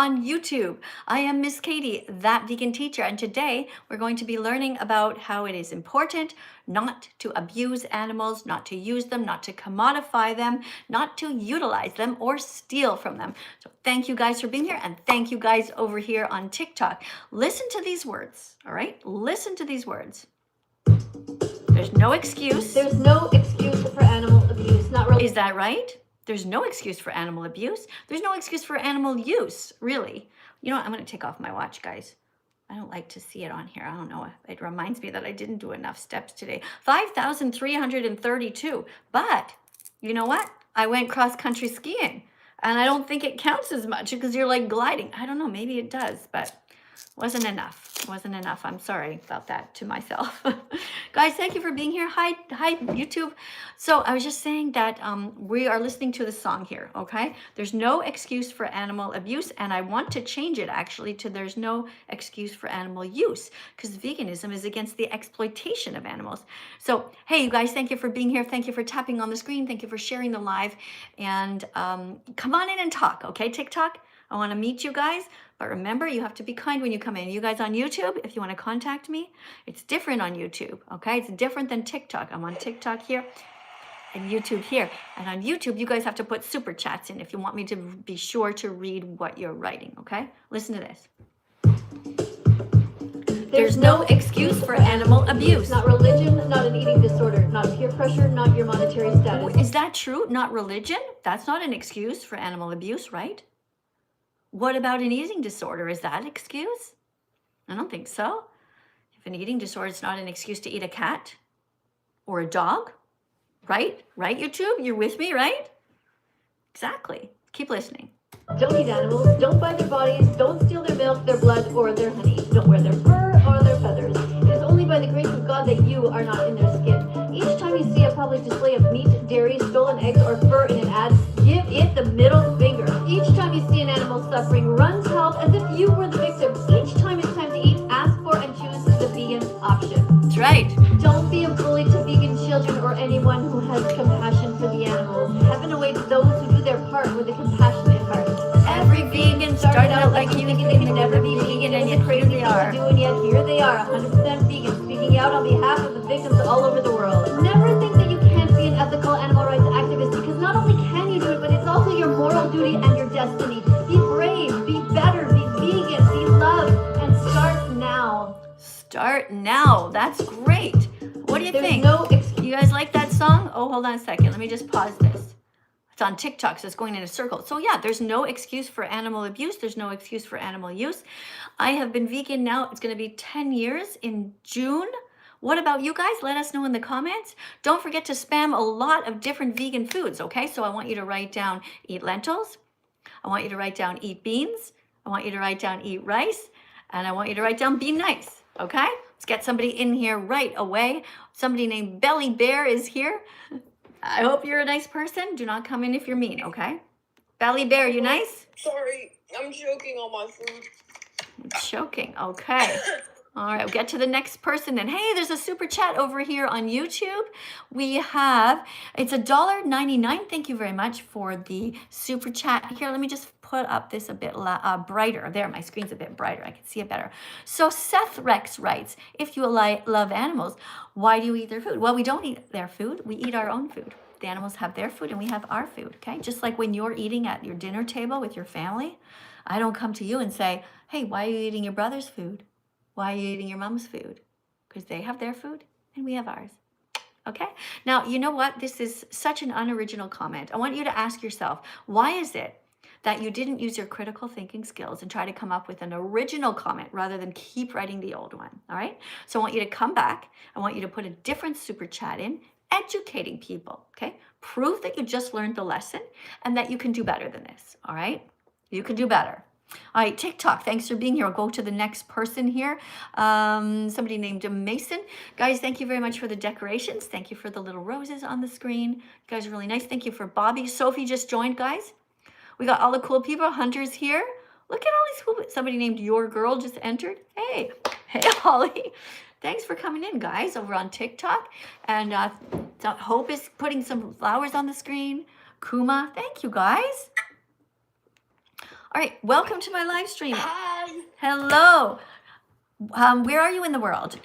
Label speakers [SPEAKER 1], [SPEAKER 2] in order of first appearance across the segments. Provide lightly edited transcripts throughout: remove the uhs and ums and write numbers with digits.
[SPEAKER 1] on YouTube. I am Miss Katie, that vegan teacher, and today we're going to be learning about how it is important not to abuse animals, not to use them, not to commodify them, not to utilize them or steal from them. So thank you guys for being here, and thank you guys over here on TikTok. Listen to these words, all right? Listen to these words. There's no excuse.
[SPEAKER 2] There's no excuse for animal abuse. Not really.
[SPEAKER 1] Is that right? There's no excuse for animal abuse. There's no excuse for animal use, really. You know what? I'm going to take off my watch, guys. I don't like to see it on here. I don't know. It reminds me that I didn't do enough steps today. 5,332. But you know what? I went cross-country skiing, and I don't think it counts as much because you're like gliding. I don't know. Maybe it does, but wasn't enough. Wasn't enough. I'm sorry about that to myself. Guys, thank you for being here. Hi, YouTube. So I was just saying that we are listening to the song here, okay? There's no excuse for animal abuse, and I want to change it actually to there's no excuse for animal use, because veganism is against the exploitation of animals. So, hey, you guys, thank you for being here. Thank you for tapping on the screen. Thank you for sharing the live. And come on in and talk, okay, TikTok? I want to meet you guys, but remember, you have to be kind when you come in. You guys on YouTube, if you want to contact me, it's different on YouTube, okay? It's different than TikTok. I'm on TikTok here and YouTube here. And on YouTube, you guys have to put super chats in if you want me to be sure to read what you're writing, okay? Listen to this. There's no excuse for animal abuse.
[SPEAKER 2] Not religion, not an eating disorder, not peer pressure, not your monetary status.
[SPEAKER 1] Is that true? Not religion? That's not an excuse for animal abuse, right? What about an eating disorder? Is that an excuse? I don't think so. If an eating disorder is not an excuse to eat a cat or a dog, right? Right, YouTube? You're with me, right? Exactly. Keep listening.
[SPEAKER 2] Don't eat animals, don't buy their bodies, don't steal their milk, their blood, or their honey. Don't wear their fur or their feathers. It is only by the grace of God that you are not in their skin. Each time you see a public display of meat, dairy, stolen eggs, or fur in an ad, give it the middle finger. Each time you see an animal suffering, run to help as if you were the victim. Each time it's time to eat, ask for and choose the vegan option.
[SPEAKER 1] That's right.
[SPEAKER 2] Don't be a bully to vegan children or anyone who has compassion for the animals. Heaven awaits those who do their part with a compassionate heart.
[SPEAKER 1] Every vegan started out like you, thinking they could never be vegan, and yet here they are.
[SPEAKER 2] And yet here they are, 100% vegan, speaking out on behalf of the victims all over the world. Never think that you can't be an ethical animal rights activist, because not only can you do it, but it's also your moral duty and your destiny. Be brave, be better, be vegan, be loved, and start now.
[SPEAKER 1] Start now. That's great. What do you think?
[SPEAKER 2] No excuse.
[SPEAKER 1] You guys like that song? Oh, hold on a second. Let me just pause this. It's on TikTok, so it's going in a circle. So yeah, there's no excuse for animal abuse. There's no excuse for animal use. I have been vegan now. It's going to be 10 years in June. What about you guys? Let us know in the comments. Don't forget to spam a lot of different vegan foods, okay? So I want you to write down eat lentils. I want you to write down eat beans. I want you to write down eat rice. And I want you to write down be nice, okay? Let's get somebody in here right away. Somebody named Belly Bear is here. I hope you're a nice person. Do not come in if you're mean, okay? Belly Bear, you nice?
[SPEAKER 3] Sorry, I'm choking on my food.
[SPEAKER 1] Choking, okay. All right, we'll get to the next person then. Hey, there's a super chat over here on YouTube. We have, it's $1.99. Thank you very much for the super chat. Here, let me just put up this a bit brighter. There, my screen's a bit brighter. I can see it better. So Seth Rex writes, if you love animals, why do you eat their food? Well, we don't eat their food. We eat our own food. The animals have their food and we have our food, okay? Just like when you're eating at your dinner table with your family, I don't come to you and say, hey, why are you eating your brother's food? Why are you eating your mom's food? Because they have their food and we have ours. Okay? Now, you know what? This is such an unoriginal comment. I want you to ask yourself, why is it that you didn't use your critical thinking skills and try to come up with an original comment rather than keep writing the old one? All right? So I want you to come back. I want you to put a different super chat in, educating people. Okay? Prove that you just learned the lesson and that you can do better than this. All right? You can do better. All right, TikTok, thanks for being here. I'll go to the next person here. Somebody named Mason. Guys, thank you very much for the decorations. Thank you for the little roses on the screen. You guys are really nice. Thank you for Bobby. Sophie just joined, guys. We got all the cool people. Hunter's here. Look at all these cool people. Somebody named Your Girl just entered. Hey, Holly. Thanks for coming in, guys, over on TikTok. And Hope is putting some flowers on the screen. Kuma, thank you, guys. All right, welcome to my live stream.
[SPEAKER 3] Hi.
[SPEAKER 1] Hello. Where are you in the world?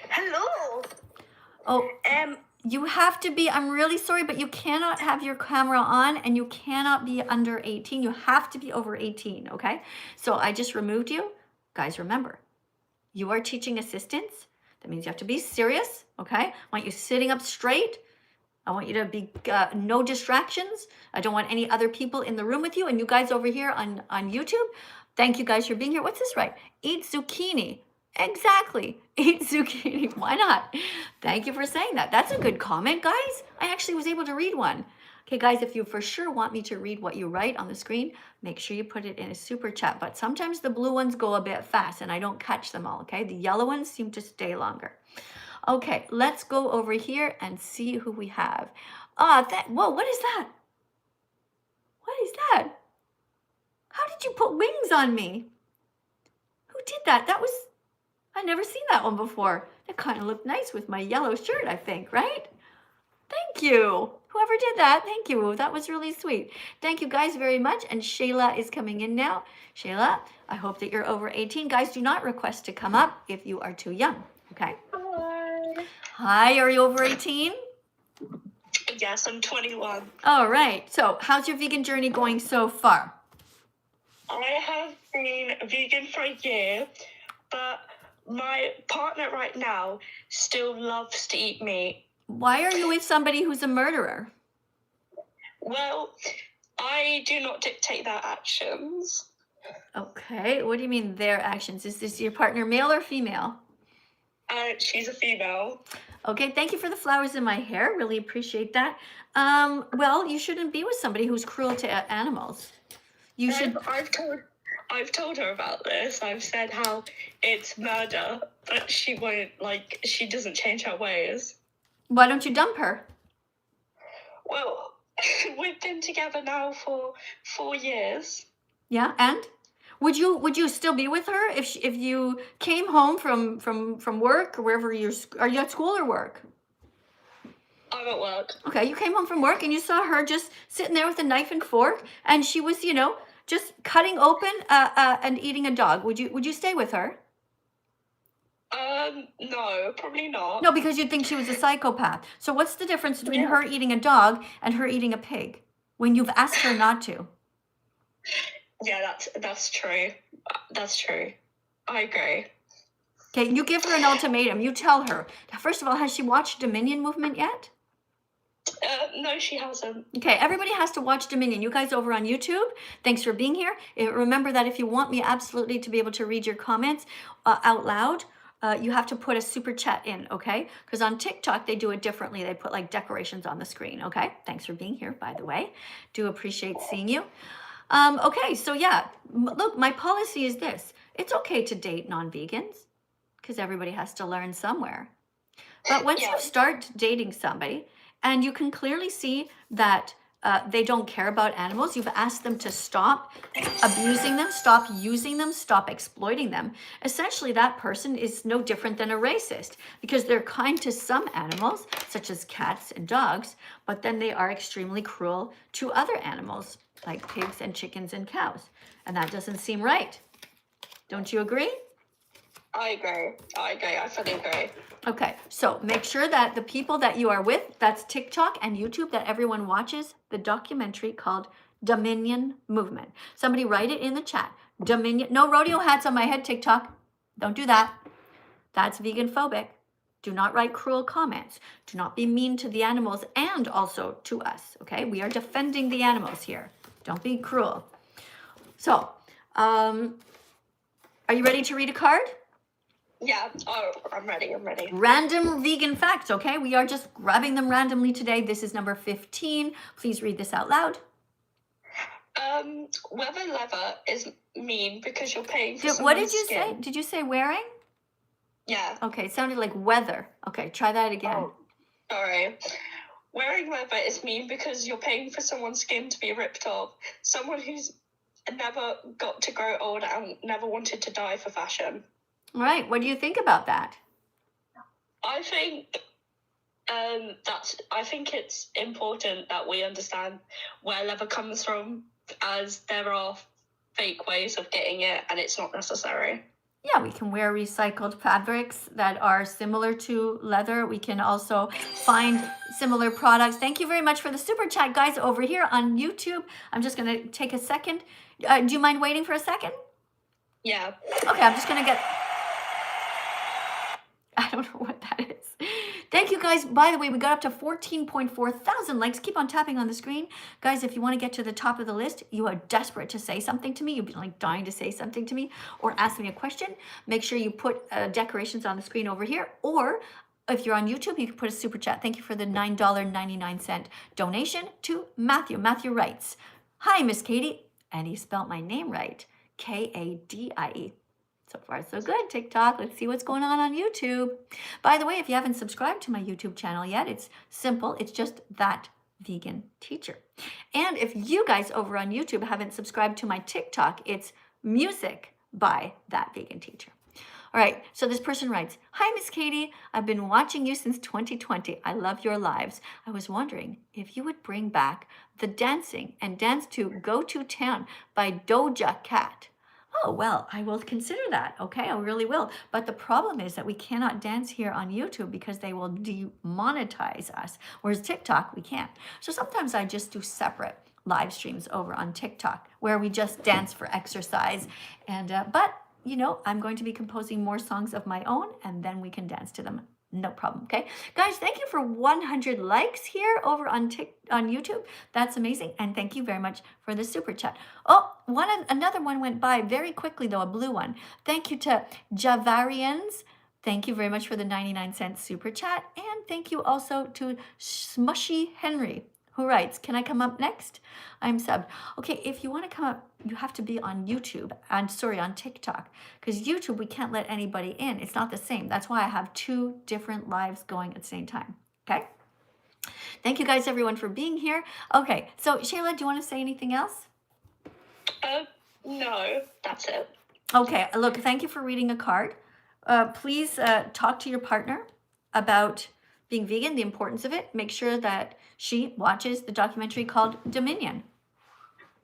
[SPEAKER 3] Hello.
[SPEAKER 1] Oh, you have to be, I'm really sorry, but you cannot have your camera on and you cannot be under 18. You have to be over 18, okay? So I just removed you. Guys, remember, you are teaching assistants. That means you have to be serious, okay? I want you sitting up straight. I want you to be, no distractions. I don't want any other people in the room with you. And you guys over here on YouTube, thank you guys for being here. What's this right? Eat zucchini. Exactly. Eat zucchini. Why not? Thank you for saying that. That's a good comment, guys. I actually was able to read one. Okay, guys, if you for sure want me to read what you write on the screen, make sure you put it in a super chat. But sometimes the blue ones go a bit fast and I don't catch them all, okay? The yellow ones seem to stay longer. Okay, let's go over here and see who we have. Whoa, what is that? What is that? How did you put wings on me? Who did that? I've never seen that one before. That kind of looked nice with my yellow shirt, I think, right? Thank you. Whoever did that, thank you. That was really sweet. Thank you guys very much. And Shayla is coming in now. Shayla, I hope that you're over 18. Guys, do not request to come up if you are too young, okay?
[SPEAKER 3] Hi.
[SPEAKER 1] Hi, are you over 18?
[SPEAKER 3] Yes, I'm 21.
[SPEAKER 1] All right. So how's your vegan journey going so far?
[SPEAKER 3] I have been vegan for a year, but my partner right now still loves to eat meat.
[SPEAKER 1] Why are you with somebody who's a murderer?
[SPEAKER 3] Well, I do not dictate their actions.
[SPEAKER 1] Okay. What do you mean their actions? Is this your partner male or female?
[SPEAKER 3] She's a female.
[SPEAKER 1] Okay. Thank you for the flowers in my hair. Really appreciate that. Well, you shouldn't be with somebody who's cruel to animals. You should.
[SPEAKER 3] I've told her about this. I've said how it's murder, but she won't, she doesn't change her ways.
[SPEAKER 1] Why don't you dump her?
[SPEAKER 3] Well, we've been together now for 4 years.
[SPEAKER 1] Yeah, and would you still be with her if you came home from work or wherever are you at school or work?
[SPEAKER 3] I'm at work.
[SPEAKER 1] Okay, you came home from work and you saw her just sitting there with a knife and fork, and she was, just cutting open and eating a dog. Would you stay with her?
[SPEAKER 3] No, probably not.
[SPEAKER 1] No, because you'd think she was a psychopath. So what's the difference between her eating a dog and her eating a pig when you've asked her not to?
[SPEAKER 3] Yeah, that's true. That's true. I agree.
[SPEAKER 1] Okay, you give her an ultimatum. You tell her. First of all, has she watched Dominion Movement yet?
[SPEAKER 3] No, she hasn't.
[SPEAKER 1] Okay, everybody has to watch Dominion. You guys over on YouTube, thanks for being here. Remember that if you want me absolutely to be able to read your comments out loud, you have to put a super chat in, okay? Because on TikTok, they do it differently. They put like decorations on the screen, okay? Thanks for being here, by the way. Do appreciate seeing you. Okay, so yeah, look, my policy is this. It's okay to date non-vegans because everybody has to learn somewhere. But once you start dating somebody and you can clearly see that they don't care about animals, you've asked them to stop abusing them, stop using them, stop exploiting them. Essentially, that person is no different than a racist because they're kind to some animals, such as cats and dogs, but then they are extremely cruel to other animals, like pigs and chickens and cows. And that doesn't seem right. Don't you agree?
[SPEAKER 3] I agree. I fully agree.
[SPEAKER 1] Okay, so make sure that the people that you are with, that's TikTok and YouTube, that everyone watches the documentary called Dominion Movement. Somebody write it in the chat. Dominion, no rodeo hats on my head, TikTok. Don't do that. That's veganphobic. Do not write cruel comments. Do not be mean to the animals and also to us, okay? We are defending the animals here. Don't be cruel. So, are you ready to read a card?
[SPEAKER 3] Yeah, I'm ready.
[SPEAKER 1] Random vegan facts, okay? We are just grabbing them randomly today. This is number 15. Please read this out loud.
[SPEAKER 3] Whether leather is mean because you're paying for
[SPEAKER 1] What did
[SPEAKER 3] someone's
[SPEAKER 1] you
[SPEAKER 3] skin.
[SPEAKER 1] say? Did you say wearing?
[SPEAKER 3] Yeah.
[SPEAKER 1] Okay, it sounded like weather. Okay, try that again.
[SPEAKER 3] Oh, sorry. Wearing leather is mean because you're paying for someone's skin to be ripped off. Someone who's never got to grow old and never wanted to die for fashion.
[SPEAKER 1] All right, what do you think about that?
[SPEAKER 3] I think I think it's important that we understand where leather comes from as there are fake ways of getting it and it's not necessary.
[SPEAKER 1] Yeah, we can wear recycled fabrics that are similar to leather. We can also find similar products. Thank you very much for the super chat, guys, over here on YouTube. I'm just going to take a second. Do you mind waiting for a second?
[SPEAKER 3] Yeah.
[SPEAKER 1] Okay, I'm just going to get... I don't know what that is. Thank you, guys. By the way, we got up to 14.4 thousand likes. Keep on tapping on the screen. Guys, if you want to get to the top of the list, you are desperate to say something to me. You've been like dying to say something to me or ask me a question. Make sure you put decorations on the screen over here. Or if you're on YouTube, you can put a super chat. Thank you for the $9.99 donation to Matthew. Matthew writes, "Hi, Miss Katie." And he spelled my name right. Kadie. So far, so good. TikTok. Let's see what's going on YouTube. By the way, if you haven't subscribed to my YouTube channel yet, it's simple. It's just That Vegan Teacher. And if you guys over on YouTube haven't subscribed to my TikTok, it's Music by That Vegan Teacher. All right, so this person writes, "Hi, Miss Katie. I've been watching you since 2020. I love your lives. I was wondering if you would bring back the dancing and dance to Go To Town by Doja Cat." Oh, well, I will consider that. Okay, I really will. But the problem is that we cannot dance here on YouTube because they will demonetize us. Whereas TikTok, we can't. So sometimes I just do separate live streams over on TikTok where we just dance for exercise. And but, you know, I'm going to be composing more songs of my own and then we can dance to them. No problem, okay? Guys, thank you for 100 likes here over on YouTube. That's amazing. And thank you very much for the super chat. Oh, another one went by very quickly, though, a blue one. Thank you to Javarians. Thank you very much for the 99-cent super chat. And thank you also to Smushy Henry, who writes, "Can I come up next? I'm subbed." Okay, if you want to come up, you have to be on YouTube, on TikTok, because YouTube, we can't let anybody in. It's not the same. That's why I have 2 different lives going at the same time, okay? Thank you guys, everyone, for being here. Okay, so Shayla, do you want to say anything else?
[SPEAKER 3] No, that's it.
[SPEAKER 1] Okay, look, thank you for reading a card. Please talk to your partner about being vegan, the importance of it. Make sure that she watches the documentary called Dominion.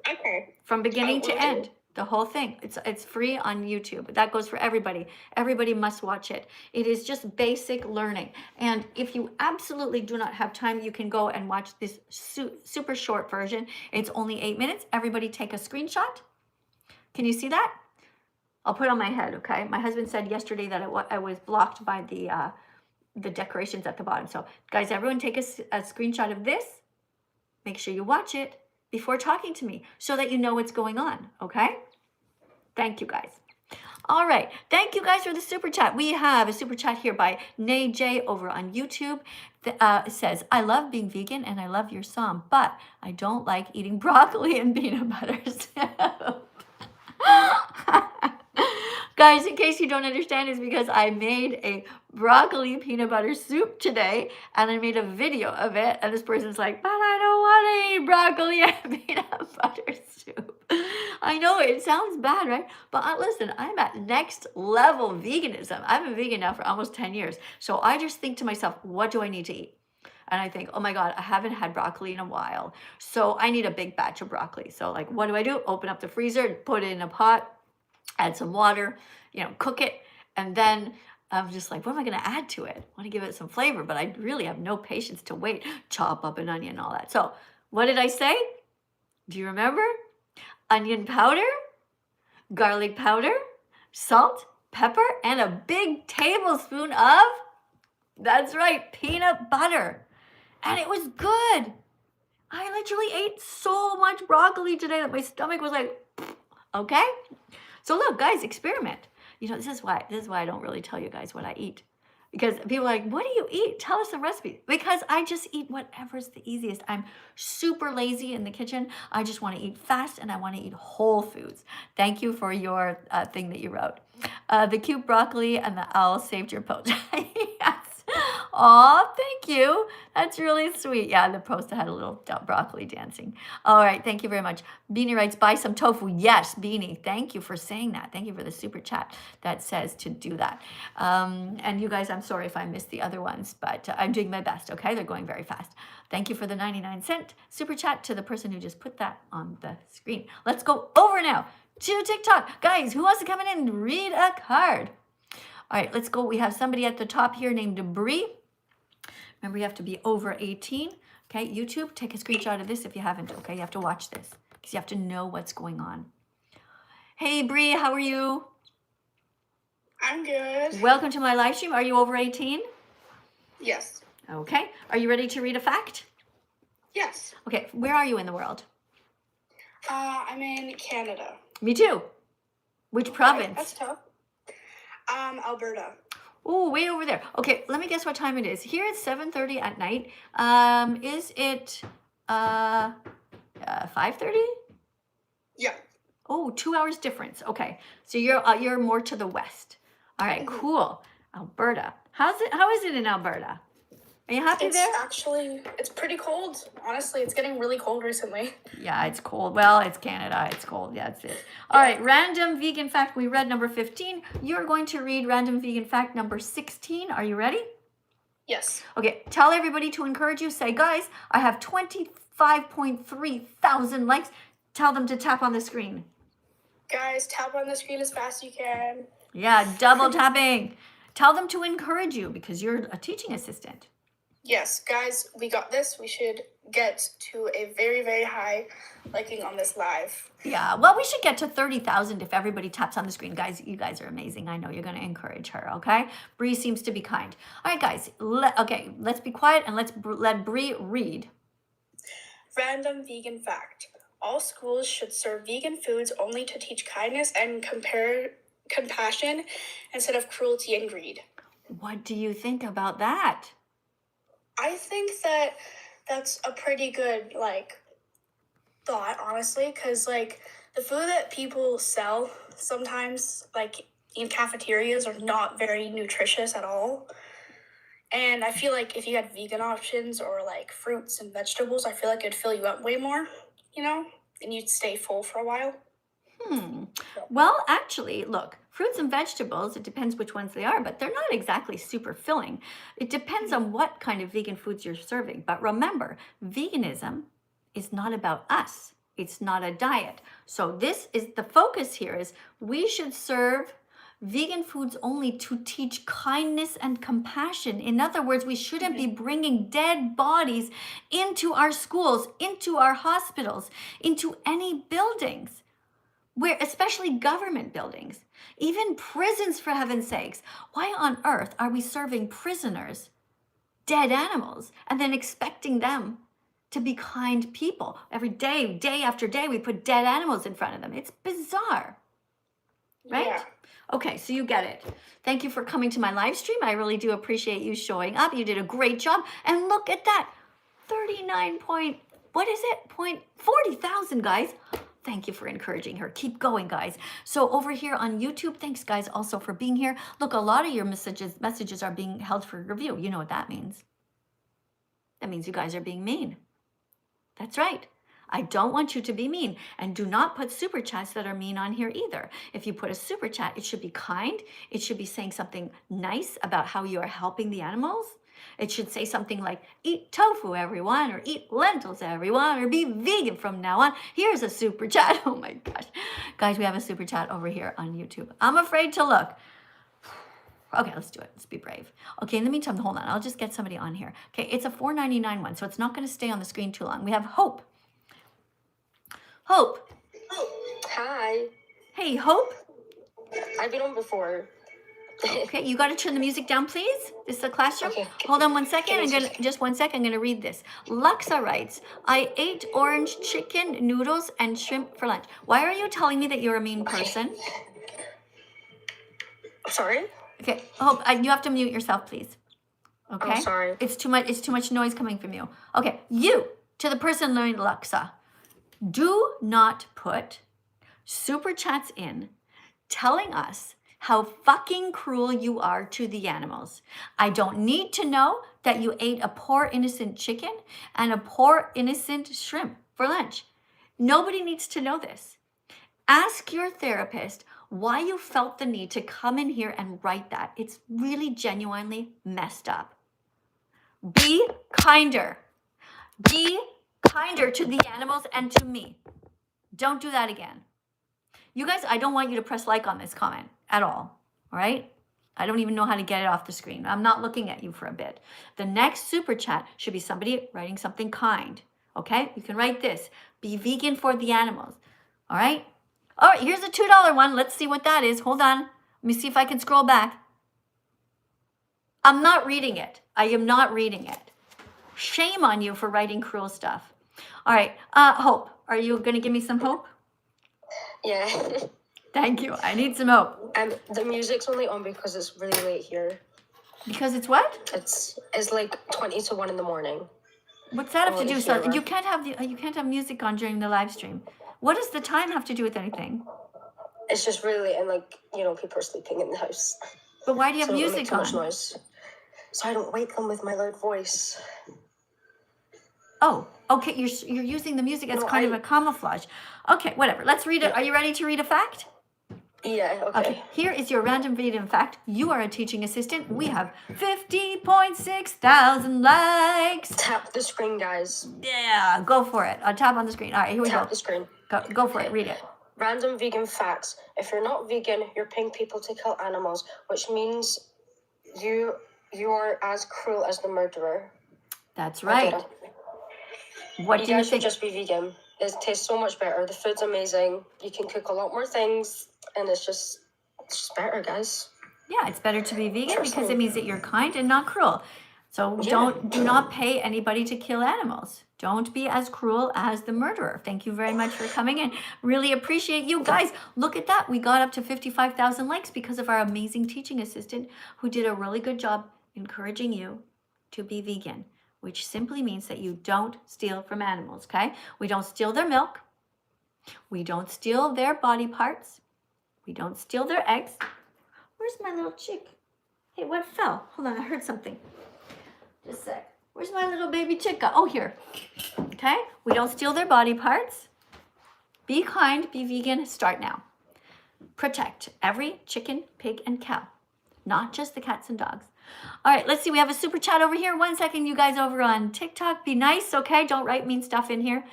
[SPEAKER 3] Okay.
[SPEAKER 1] From beginning to end, the whole thing. It's free on YouTube. That goes for everybody. Everybody must watch it. It is just basic learning. And if you absolutely do not have time, you can go and watch this super short version. It's only 8 minutes. Everybody take a screenshot. Can you see that? I'll put it on my head, okay? My husband said yesterday that I was blocked by the decorations at the bottom. So guys, everyone take a screenshot of this. Make sure you watch it before talking to me so that you know what's going on, okay? Thank you, guys. All right. Thank you, guys, for the super chat. We have a super chat here by Nay J over on YouTube. It says, "I love being vegan and I love your song, but I don't like eating broccoli and peanut butter soup." Guys, in case you don't understand, it's because I made a broccoli peanut butter soup today and I made a video of it. And this person's like, "But I don't want to eat broccoli and peanut butter soup." I know it sounds bad, right? But listen, I'm at next level veganism. I've been vegan now for almost 10 years. So I just think to myself, what do I need to eat? And I think, oh my God, I haven't had broccoli in a while. So I need a big batch of broccoli. So like, what do? Open up the freezer, put it in a pot, add some water, cook it. And then I'm just like, what am I going to add to it? I want to give it some flavor, but I really have no patience to wait. Chop up an onion and all that. So what did I say? Do you remember? Onion powder, garlic powder, salt, pepper, and a big tablespoon of, that's right, peanut butter. And it was good. I literally ate so much broccoli today that my stomach was like, okay? So look, guys, experiment. This is why I don't really tell you guys what I eat. Because people are like, "What do you eat? Tell us the recipe." Because I just eat whatever's the easiest. I'm super lazy in the kitchen. I just want to eat fast and I want to eat whole foods. Thank you for your thing that you wrote. The cute broccoli and the owl saved your post. Yes. Aw, thank you. That's really sweet. Yeah, the post had a little broccoli dancing. All right, thank you very much. Beanie writes, buy some tofu. Yes, Beanie, thank you for saying that. Thank you for the super chat that says to do that. And you guys, I'm sorry if I missed the other ones, but I'm doing my best, okay? They're going very fast. Thank you for the 99-cent super chat to the person who just put that on the screen. Let's go over now to TikTok. Guys, who wants to come in and read a card? All right, let's go. We have somebody at the top here named Bree. Remember, you have to be over 18. Okay, YouTube, take a screenshot of this if you haven't. Okay, you have to watch this because you have to know what's going on. Hey, Bree, how are you?
[SPEAKER 4] I'm good.
[SPEAKER 1] Welcome to my live stream. Are you over 18?
[SPEAKER 4] Yes.
[SPEAKER 1] Okay. Are you ready to read a fact?
[SPEAKER 4] Yes.
[SPEAKER 1] Okay, where are you in the world?
[SPEAKER 4] I'm in Canada.
[SPEAKER 1] Me too. Which province?
[SPEAKER 4] That's tough. Alberta.
[SPEAKER 1] Oh, way over there. Okay, let me guess what time it is. Here it's 7:30 at night. Is it 5:30?
[SPEAKER 4] Yeah.
[SPEAKER 1] Oh, 2 hours difference. Okay, so you're more to the west. All right, cool. Alberta. How is it in Alberta? Are you happy there?
[SPEAKER 4] It's pretty cold. Honestly, it's getting really cold recently.
[SPEAKER 1] Yeah, it's cold. Well, it's Canada. It's cold. Yeah, that's it. All right, random vegan fact. We read number 15. You're going to read random vegan fact number 16. Are you ready?
[SPEAKER 4] Yes.
[SPEAKER 1] Okay, tell everybody to encourage you. Say, guys, I have 25.3 thousand likes. Tell them to tap on the screen.
[SPEAKER 4] Guys, tap on the screen as fast as you can.
[SPEAKER 1] Yeah, double tapping. Tell them to encourage you because you're a teaching assistant.
[SPEAKER 4] Yes, guys, we got this. We should get to a very, very high liking on this live.
[SPEAKER 1] Yeah, well, we should get to 30,000 if everybody taps on the screen. Guys, you guys are amazing. I know you're going to encourage her, okay? Bree seems to be kind. All right, guys, let's be quiet and let Bree read.
[SPEAKER 4] Random vegan fact. All schools should serve vegan foods only to teach kindness and compassion instead of cruelty and greed.
[SPEAKER 1] What do you think about that?
[SPEAKER 4] I think that that's a pretty good, thought, honestly, because, the food that people sell sometimes, in cafeterias are not very nutritious at all. And I feel like if you had vegan options or, fruits and vegetables, I feel like it'd fill you up way more, and you'd stay full for a while.
[SPEAKER 1] Well, actually, look, fruits and vegetables, it depends which ones they are, but they're not exactly super filling. It depends on what kind of vegan foods you're serving. But remember, veganism is not about us. It's not a diet. So this is the focus here is we should serve vegan foods only to teach kindness and compassion. In other words, we shouldn't be bringing dead bodies into our schools, into our hospitals, into any buildings. Where, especially government buildings, even prisons, for heaven's sakes. Why on earth are we serving prisoners dead animals and then expecting them to be kind people? Every day, day after day, we put dead animals in front of them. It's bizarre, right?
[SPEAKER 4] Yeah.
[SPEAKER 1] Okay, so you get it. Thank you for coming to my live stream. I really do appreciate you showing up. You did a great job. And look at that, 40,000, guys. Thank you for encouraging her. Keep going, guys. So over here on YouTube, thanks, guys, also for being here. Look, a lot of your messages are being held for review. You know what that means. That means you guys are being mean. That's right. I don't want you to be mean. And do not put super chats that are mean on here either. If you put a super chat, it should be kind. It should be saying something nice about how you are helping the animals. It should say something like, eat tofu, everyone, or eat lentils, everyone, or be vegan from now on. Here's a super chat. Oh my gosh. Guys, we have a super chat over here on YouTube. I'm afraid to look. Okay, let's do it. Let's be brave. Okay, in the meantime, hold on. I'll just get somebody on here. Okay, it's a $4.99 one, so it's not going to stay on the screen too long. We have Hope. Hope.
[SPEAKER 5] Hi.
[SPEAKER 1] Hey, Hope.
[SPEAKER 5] I've been on before.
[SPEAKER 1] Okay, you got to turn the music down, please. This is the classroom.
[SPEAKER 5] Okay.
[SPEAKER 1] Hold on 1 second. Just 1 second. I'm gonna read this. Luxa writes, "I ate orange chicken, noodles, and shrimp for lunch." Why are you telling me that you're a mean person?
[SPEAKER 5] Sorry?
[SPEAKER 1] Okay, Hope, you have to mute yourself, please. Okay.
[SPEAKER 5] Oh, sorry.
[SPEAKER 1] It's too much noise coming from you. Okay, you to the person learning Luxa, do not put super chats in telling us how fucking cruel you are to the animals. I don't need to know that you ate a poor innocent chicken and a poor innocent shrimp for lunch. Nobody needs to know this. Ask your therapist why you felt the need to come in here and write that. It's really genuinely messed up. Be kinder. Be kinder to the animals and to me. Don't do that again. You guys, I don't want you to press like on this comment at all right? I don't even know how to get it off the screen. I'm not looking at you for a bit. The next super chat should be somebody writing something kind, okay? You can write this, be vegan for the animals, all right? All right, here's a $2 one. Let's see what that is. Hold on. Let me see if I can scroll back. I'm not reading it. I am not reading it. Shame on you for writing cruel stuff. All right, Hope, are you going to give me some hope?
[SPEAKER 5] Yeah.
[SPEAKER 1] Thank you. I need some hope.
[SPEAKER 5] The music's only on because it's really late here.
[SPEAKER 1] Because it's what?
[SPEAKER 5] It's like 20 to 1 in the morning.
[SPEAKER 1] What's that have to do with something?
[SPEAKER 5] Here.
[SPEAKER 1] You can't have music on during the live stream. What does the time have to do with anything?
[SPEAKER 5] It's just really late and people are sleeping in the house.
[SPEAKER 1] But why do you have
[SPEAKER 5] so
[SPEAKER 1] music
[SPEAKER 5] make too
[SPEAKER 1] on?
[SPEAKER 5] much noise. So I don't wake them with my loud voice.
[SPEAKER 1] Oh, okay. You're using the music as kind of a camouflage. Okay, whatever. Let's read it. Are you ready to read a fact?
[SPEAKER 5] Yeah, okay.
[SPEAKER 1] Here is your random vegan fact. You are a teaching assistant. We have 50.6 thousand likes.
[SPEAKER 5] Tap the screen, guys.
[SPEAKER 1] Yeah, go for it. I'll tap on the screen. All right, here we
[SPEAKER 5] Tap
[SPEAKER 1] go.
[SPEAKER 5] the screen.
[SPEAKER 1] Go for it. Read it.
[SPEAKER 5] Random vegan facts. If you're not vegan, you're paying people to kill animals, which means you are as cruel as the murderer.
[SPEAKER 1] That's right. What
[SPEAKER 5] You
[SPEAKER 1] do you
[SPEAKER 5] guys should
[SPEAKER 1] think?
[SPEAKER 5] just be vegan. It tastes so much better. The food's amazing. You can cook a lot more things, and it's just better, guys.
[SPEAKER 1] Yeah, it's better to be vegan
[SPEAKER 5] Trust
[SPEAKER 1] because
[SPEAKER 5] me.
[SPEAKER 1] it means that you're kind and not cruel. So do not pay anybody to kill animals. Don't be as cruel as the murderer. Thank you very much for coming in. Really appreciate you guys. Look at that. We got up to 55,000 likes because of our amazing teaching assistant who did a really good job encouraging you to be vegan, which simply means that you don't steal from animals, okay? We don't steal their milk. We don't steal their body parts. We don't steal their eggs. Where's my little chick? Hey, what fell? Hold on, I heard something. Just a sec. Where's my little baby chica? Oh, here. Okay? We don't steal their body parts. Be kind, be vegan, start now. Protect every chicken, pig, and cow, not just the cats and dogs. All right, let's see. We have a super chat over here. 1 second, you guys over on TikTok. Be nice, okay? Don't write mean stuff in here.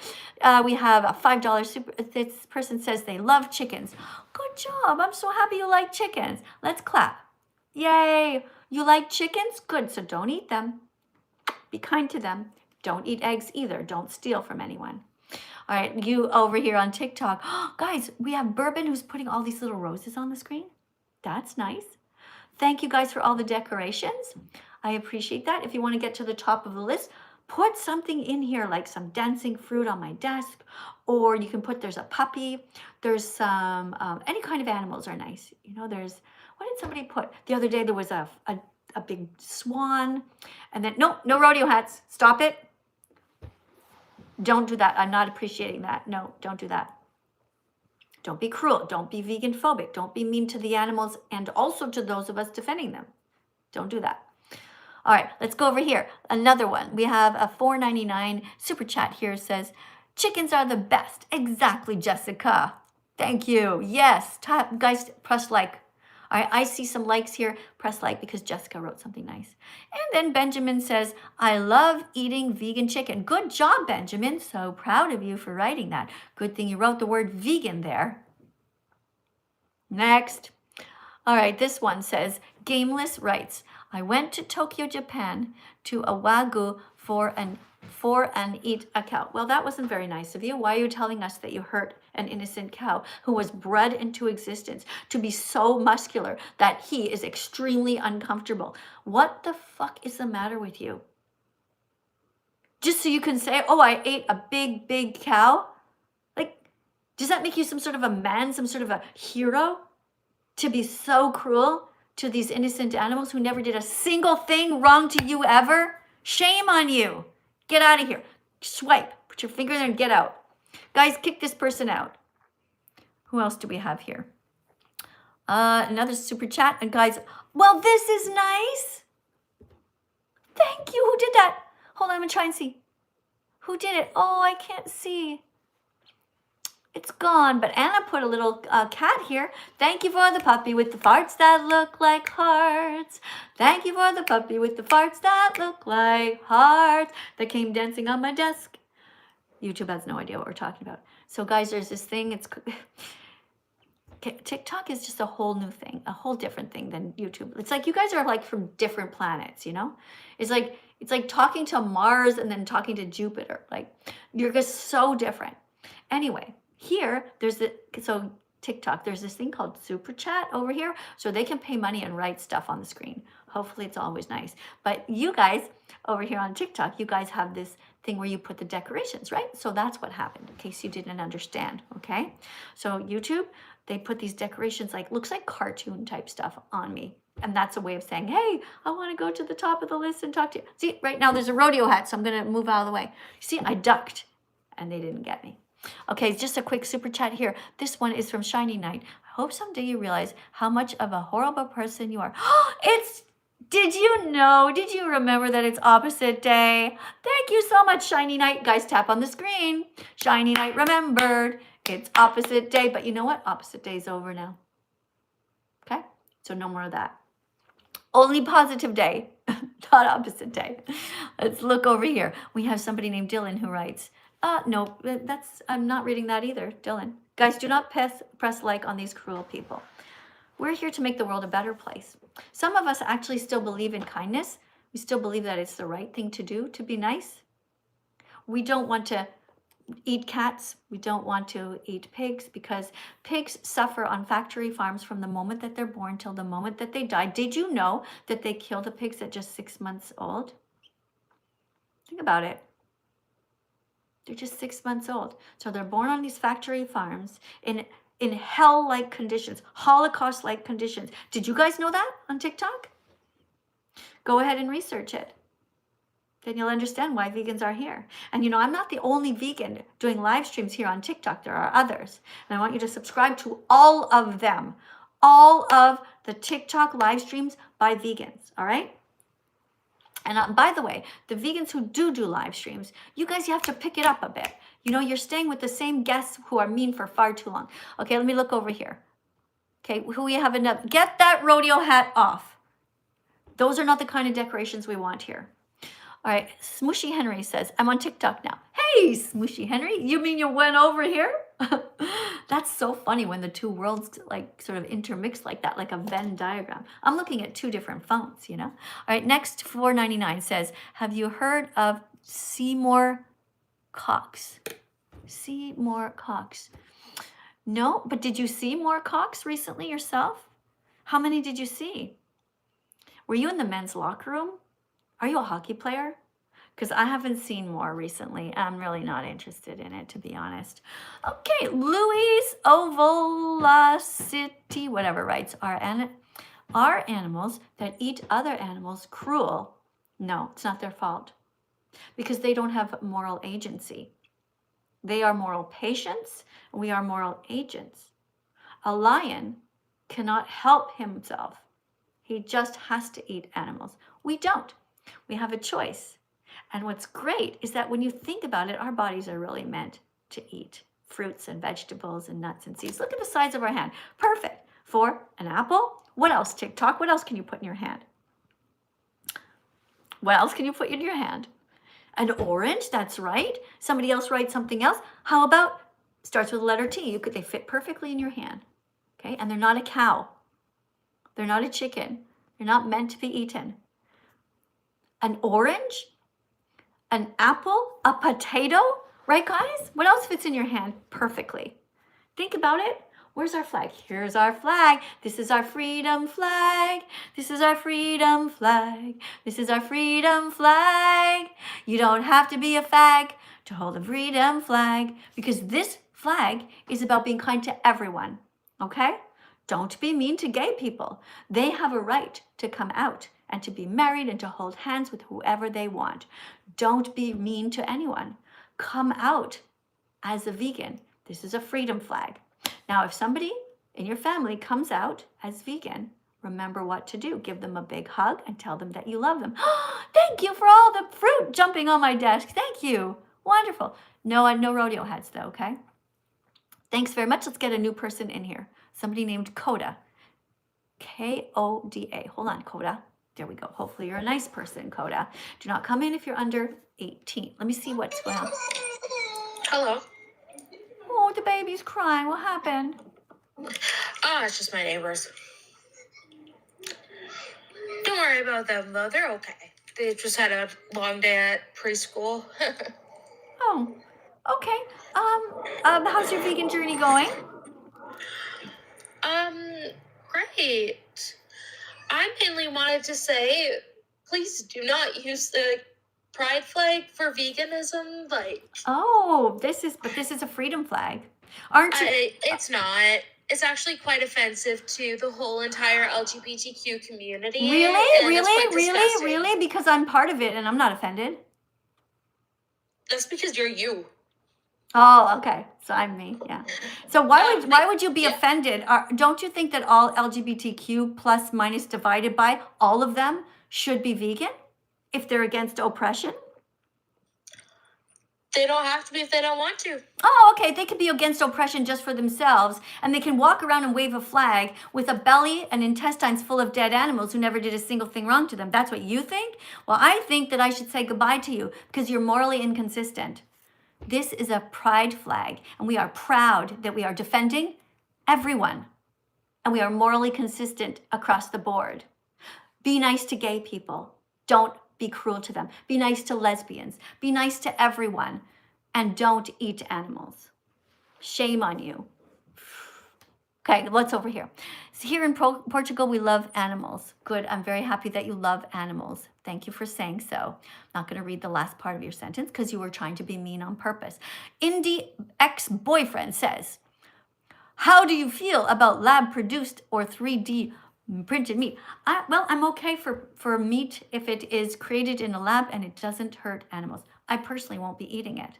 [SPEAKER 1] We have a $5 super. This person says they love chickens. Good job. I'm so happy you like chickens. Let's clap. Yay. You like chickens? Good. So don't eat them. Be kind to them. Don't eat eggs either. Don't steal from anyone. All right, you over here on TikTok. Guys, we have Bourbon who's putting all these little roses on the screen. That's nice. Thank you guys for all the decorations. I appreciate that. If you want to get to the top of the list, put something in here like some dancing fruit on my desk, or you can put, there's a puppy, there's some, any kind of animals are nice. You know, there's, what did somebody put? The other day there was a big swan, and then, no rodeo hats. Stop it. Don't do that. I'm not appreciating that. No, don't do that. Don't be cruel. Don't be vegan phobic. Don't be mean to the animals and also to those of us defending them. Don't do that. All right, let's go over here. Another one. We have a $4.99 super chat here. Says, chickens are the best. Exactly, Jessica. Thank you. Yes. Guys, press like. All right, I see some likes here. Press like because Jessica wrote something nice. And then Benjamin says, I love eating vegan chicken. Good job, Benjamin. So proud of you for writing that. Good thing you wrote the word vegan there. Next. All right, this one says, Gameless writes, I went to Tokyo, Japan to a wagyu for and eat a cow. Well, that wasn't very nice of you. Why are you telling us that you hurt an innocent cow who was bred into existence to be so muscular that he is extremely uncomfortable? What the fuck is the matter with you? Just so you can say, oh, I ate a big cow? Like, does that make you some sort of a man, some sort of a hero to be so cruel to these innocent animals who never did a single thing wrong to you ever? Shame on you. Get out of here. Swipe. Put your finger there and get out. Guys, kick this person out. Who else do we have here? Another super chat. And guys, well, this is nice. Thank you. Who did that? Hold on, I'm gonna try and see. Who did it? Oh, I can't see. It's gone, but Anna put a little cat here. Thank you for the puppy with the farts that look like hearts. Thank you for the puppy with the farts that look like hearts that came dancing on my desk. YouTube has no idea what we're talking about. So guys, there's this thing. It's TikTok is just a whole new thing, a whole different thing than YouTube. It's like you guys are like from different planets, you know? It's like talking to Mars and then talking to Jupiter. Like you're just so different. Anyway, here there's TikTok, there's this thing called Super Chat over here, so they can pay money and write stuff on the screen. Hopefully it's always nice. But you guys over here on TikTok, you guys have this thing where you put the decorations, right? So that's what happened, in case you didn't understand, okay? So YouTube, they put these decorations, like looks like cartoon type stuff on me. And that's a way of saying, hey, I want to go to the top of the list and talk to you. See, right now there's a rodeo hat, so I'm going to move out of the way. See, I ducked and they didn't get me. Okay, just a quick super chat here. This one is from Shiny Knight. I hope someday you realize how much of a horrible person you are. Did you know? Did you remember that it's opposite day? Thank you so much, Shiny Knight. Guys, tap on the screen. Shiny Knight remembered. It's opposite day. But you know what? Opposite day is over now. Okay? So no more of that. Only positive day, not opposite day. Let's look over here. We have somebody named Dylan who writes, no, I'm not reading that either, Dylan. Guys, do not press like on these cruel people. We're here to make the world a better place. Some of us actually still believe in kindness. We still believe that it's the right thing to do, to be nice. We don't want to eat cats. We don't want to eat pigs because pigs suffer on factory farms from the moment that they're born till the moment that they die. Did you know that they kill the pigs at just 6 months old? Think about it. They're just 6 months old. So they're born on these factory farms in hell-like conditions, Holocaust-like conditions. Did you guys know that on TikTok? Go ahead and research it. Then you'll understand why vegans are here. And you know, I'm not the only vegan doing live streams here on TikTok. There are others. And I want you to subscribe to all of them. All of the TikTok live streams by vegans, all right? And by the way, the vegans who do live streams, you guys, you have to pick it up a bit. You know, you're staying with the same guests who are mean for far too long. Okay, let me look over here. Okay, who we have enough? Get that rodeo hat off. Those are not the kind of decorations we want here. All right, Smooshy Henry says, I'm on TikTok now. Hey, Smooshy Henry, you mean you went over here? That's so funny when the two worlds like sort of intermix like that, like a Venn diagram. I'm looking at two different phones, you know? All right, next, 499 says, have you heard of Seymour Cox? Seymour Cox. No, but did you see more Cox recently yourself? How many did you see? Were you in the men's locker room? Are you a hockey player? Because I haven't seen more recently. I'm really not interested in it, to be honest. Okay, Louise Ovolacity, whatever, writes, are animals that eat other animals cruel? No, it's not their fault. Because they don't have moral agency. They are moral patients, and we are moral agents. A lion cannot help himself. He just has to eat animals. We don't. We have a choice. And what's great is that when you think about it, our bodies are really meant to eat fruits and vegetables and nuts and seeds. Look at the size of our hand. Perfect for an apple. What else, TikTok? What else can you put in your hand? What else can you put in your hand? An orange, that's right. Somebody else writes something else. How about, starts with the letter T. They fit perfectly in your hand. Okay, and they're not a cow. They're not a chicken. They're not meant to be eaten. An orange, an apple, a potato, right guys? What else fits in your hand perfectly? Think about it. Where's our flag? Here's our flag. This is our freedom flag. This is our freedom flag. This is our freedom flag. You don't have to be a fag to hold a freedom flag because this flag is about being kind to everyone, okay? Don't be mean to gay people. They have a right to come out and to be married and to hold hands with whoever they want. Don't be mean to anyone. Come out as a vegan. This is a freedom flag. Now, if somebody in your family comes out as vegan, remember what to do. Give them a big hug and tell them that you love them. Thank you for all the fruit jumping on my desk. Thank you. Wonderful. No rodeo heads though, okay? Thanks very much. Let's get a new person in here. Somebody named Coda. Koda. Hold on, Coda. There we go. Hopefully you're a nice person, Coda. Do not come in if you're under 18. Let me see what's going on.
[SPEAKER 6] Hello.
[SPEAKER 1] Oh, the baby's crying. What happened?
[SPEAKER 6] Oh, it's just my neighbors. Don't worry about them, though. They're okay. They just had a long day at preschool.
[SPEAKER 1] Oh, okay. How's your vegan journey going?
[SPEAKER 6] Great. I mainly wanted to say, please do not use the pride flag for veganism.
[SPEAKER 1] Oh, this is a freedom flag. Aren't you?
[SPEAKER 6] It's not. It's actually quite offensive to the whole entire LGBTQ community.
[SPEAKER 1] Really? Because I'm part of it and I'm not offended.
[SPEAKER 6] That's because you're you.
[SPEAKER 1] Oh, okay. So I'm me, yeah. So why would you be offended? Don't you think that all LGBTQ plus minus divided by all of them should be vegan if they're against oppression?
[SPEAKER 6] They don't have to be if they don't want to.
[SPEAKER 1] Oh, okay. They could be against oppression just for themselves, and they can walk around and wave a flag with a belly and intestines full of dead animals who never did a single thing wrong to them. That's what you think? Well, I think that I should say goodbye to you because you're morally inconsistent. This is a pride flag, and we are proud that we are defending everyone, and we are morally consistent across the board. Be nice to gay people. Don't be cruel to them. Be nice to lesbians. Be nice to everyone, and don't eat animals. Shame on you. Okay, what's over here? So here in Portugal, we love animals. Good, I'm very happy that you love animals. Thank you for saying so. I'm not going to read the last part of your sentence because you were trying to be mean on purpose. Indie ex-boyfriend says, how do you feel about lab-produced or 3D printed meat? Well, I'm okay for meat if it is created in a lab and it doesn't hurt animals. I personally won't be eating it.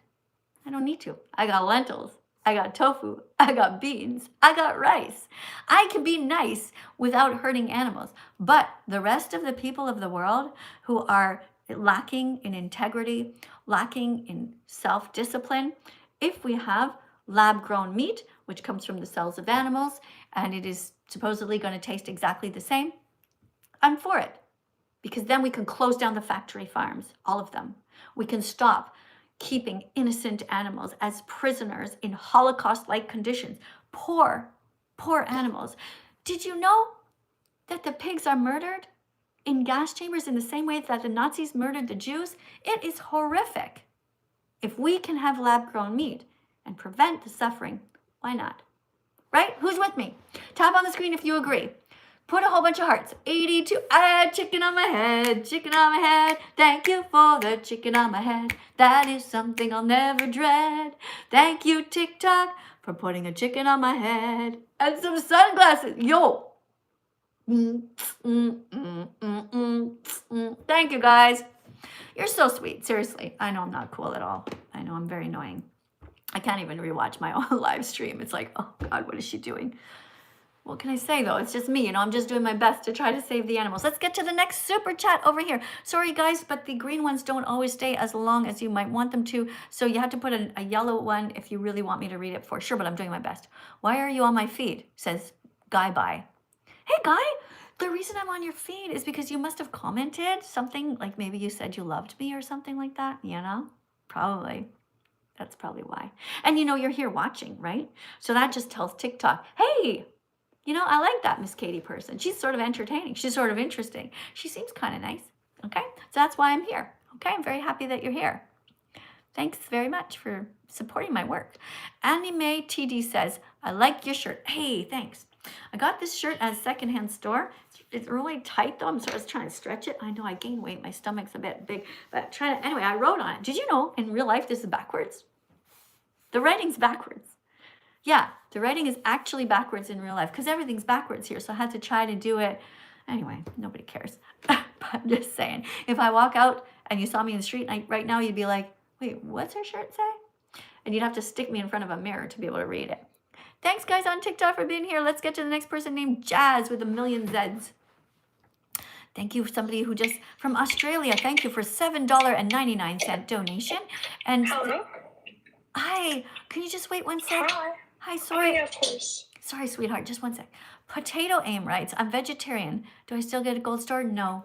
[SPEAKER 1] I don't need to. I got lentils. I got tofu, I got beans, I got rice. I can be nice without hurting animals. But the rest of the people of the world who are lacking in integrity, lacking in self-discipline, if we have lab-grown meat, which comes from the cells of animals, and it is supposedly going to taste exactly the same, I'm for it. Because then we can close down the factory farms, all of them. We can stop keeping innocent animals as prisoners in Holocaust-like conditions. Poor animals. Did you know that the pigs are murdered in gas chambers in the same way that the Nazis murdered the Jews? It is horrific. If we can have lab-grown meat and prevent the suffering, why not? Right? Who's with me? Tap on the screen if you agree. Put a whole bunch of hearts. 82. I had chicken on my head, chicken on my head. Thank you for the chicken on my head. That is something I'll never dread. Thank you, TikTok, for putting a chicken on my head. And some sunglasses. Yo. Thank you, guys. You're so sweet. Seriously. I know I'm not cool at all. I know I'm very annoying. I can't even rewatch my own live stream. It's like, oh, God, what is she doing? What can I say, though? It's just me. You know, I'm just doing my best to try to save the animals. Let's get to the next super chat over here. Sorry, guys, but the green ones don't always stay as long as you might want them to. So you have to put a yellow one if you really want me to read it for sure, but I'm doing my best. Why are you on my feed? Says Guy Bye. Hey, Guy, the reason I'm on your feed is because you must have commented something, like maybe you said you loved me or something like that, you know? Probably. That's probably why. And, you know, you're here watching, right? So that just tells TikTok, hey, you know, I like that Miss Katie person. She's sort of entertaining. She's sort of interesting. She seems kind of nice. Okay, so that's why I'm here. Okay, I'm very happy that you're here. Thanks very much for supporting my work. Anime TD says, I like your shirt. Hey, thanks. I got this shirt at a secondhand store. It's really tight though. I'm sort of trying to stretch it. I know I gained weight. My stomach's a bit big, but anyway, I wrote on it. Did you know in real life this is backwards? The writing's backwards. Yeah, the writing is actually backwards in real life because everything's backwards here. So I had to try to do it. Anyway, nobody cares. But I'm just saying, if I walk out and you saw me in the street right now, you'd be like, wait, what's her shirt say? And you'd have to stick me in front of a mirror to be able to read it. Thanks, guys, on TikTok for being here. Let's get to the next person named Jazz with 1,000,000 Zs. Thank you, somebody who just from Australia. Thank you for $7.99 donation. And
[SPEAKER 4] Hello.
[SPEAKER 1] hi, can you just wait one sec?
[SPEAKER 4] Hi.
[SPEAKER 1] Hi, sorry.
[SPEAKER 4] Oh, yeah, of course.
[SPEAKER 1] Sorry, sweetheart, just one sec. Potato Aim writes, I'm vegetarian. Do I still get a gold star? No.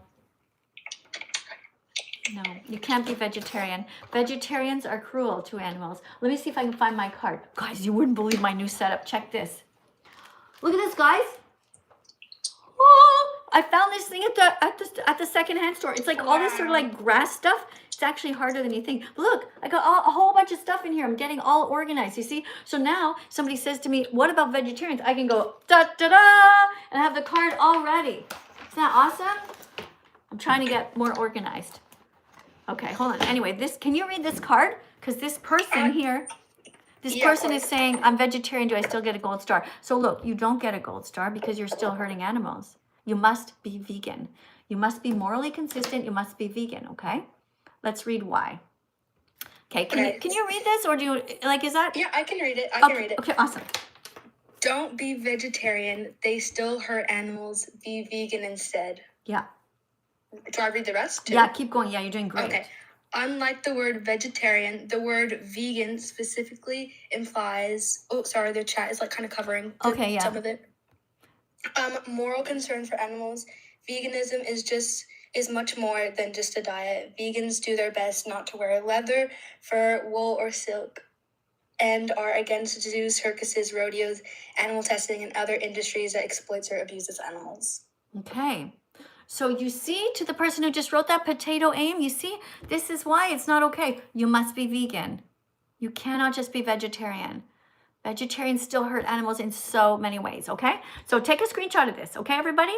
[SPEAKER 1] No, you can't be vegetarian. Vegetarians are cruel to animals. Let me see if I can find my card. Guys, you wouldn't believe my new setup. Check this. Look at this, guys. Oh, I found this thing at the secondhand store. It's like all this sort of like grass stuff. It's actually harder than you think. But look, I got a whole bunch of stuff in here. I'm getting all organized. You see? So now somebody says to me, "What about vegetarians?" I can go da da da and have the card all ready. Isn't that awesome? I'm trying to get more organized. Okay, hold on. Anyway, can you read this card? Because this person here, this person is saying, I'm vegetarian, do I still get a gold star? So look, you don't get a gold star because you're still hurting animals. You must be vegan. You must be morally consistent. You must be vegan, okay? Let's read why. Okay, can you read this or do you, like, is that?
[SPEAKER 7] Yeah, I can read it. I can read it.
[SPEAKER 1] Okay, awesome.
[SPEAKER 7] Don't be vegetarian. They still hurt animals. Be vegan instead.
[SPEAKER 1] Yeah.
[SPEAKER 7] Do I read the rest too?
[SPEAKER 1] Yeah, keep going. Yeah, you're doing great.
[SPEAKER 7] Okay. Unlike the word vegetarian, the word vegan specifically implies, oh, sorry, the chat is like kind of covering some of it. Moral concern for animals. Veganism is much more than just a diet. Vegans do their best not to wear leather, fur, wool, or silk, and are against zoos, circuses, rodeos, animal testing, and other industries that exploits or abuses animals.
[SPEAKER 1] Okay. So you see, to the person who just wrote that, Potato Aim, you see, this is why it's not okay. You must be vegan. You cannot just be vegetarian. Vegetarians still hurt animals in so many ways, okay? So take a screenshot of this, okay, everybody?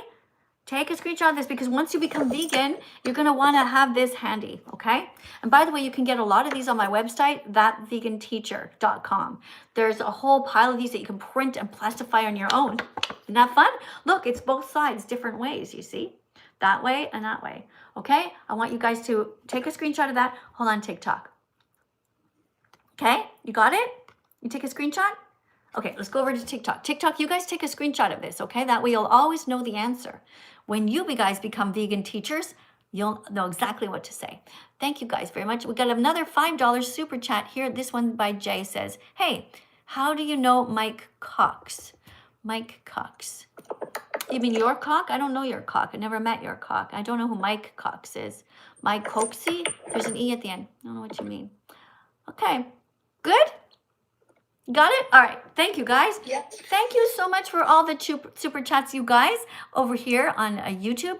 [SPEAKER 1] Take a screenshot of this because once you become vegan, you're going to want to have this handy, okay? And by the way, you can get a lot of these on my website, thatveganteacher.com. There's a whole pile of these that you can print and plastify on your own. Isn't that fun? Look, it's both sides, different ways, you see? That way and that way, okay? I want you guys to take a screenshot of that. Hold on, TikTok. Okay, you got it? You take a screenshot? Okay, let's go over to TikTok. TikTok, you guys take a screenshot of this, okay? That way you'll always know the answer. When you guys become vegan teachers, you'll know exactly what to say. Thank you guys very much. We got another $5 super chat here. This one by Jay says, hey, how do you know Mike Cox? Mike Cox. You mean your cock? I don't know your cock. I never met your cock. I don't know who Mike Cox is. Mike Coxie? There's an E at the end. I don't know what you mean. Okay, good? Got it? All right. Thank you, guys.
[SPEAKER 7] Yeah.
[SPEAKER 1] Thank you so much for all the super chats, you guys, over here on YouTube.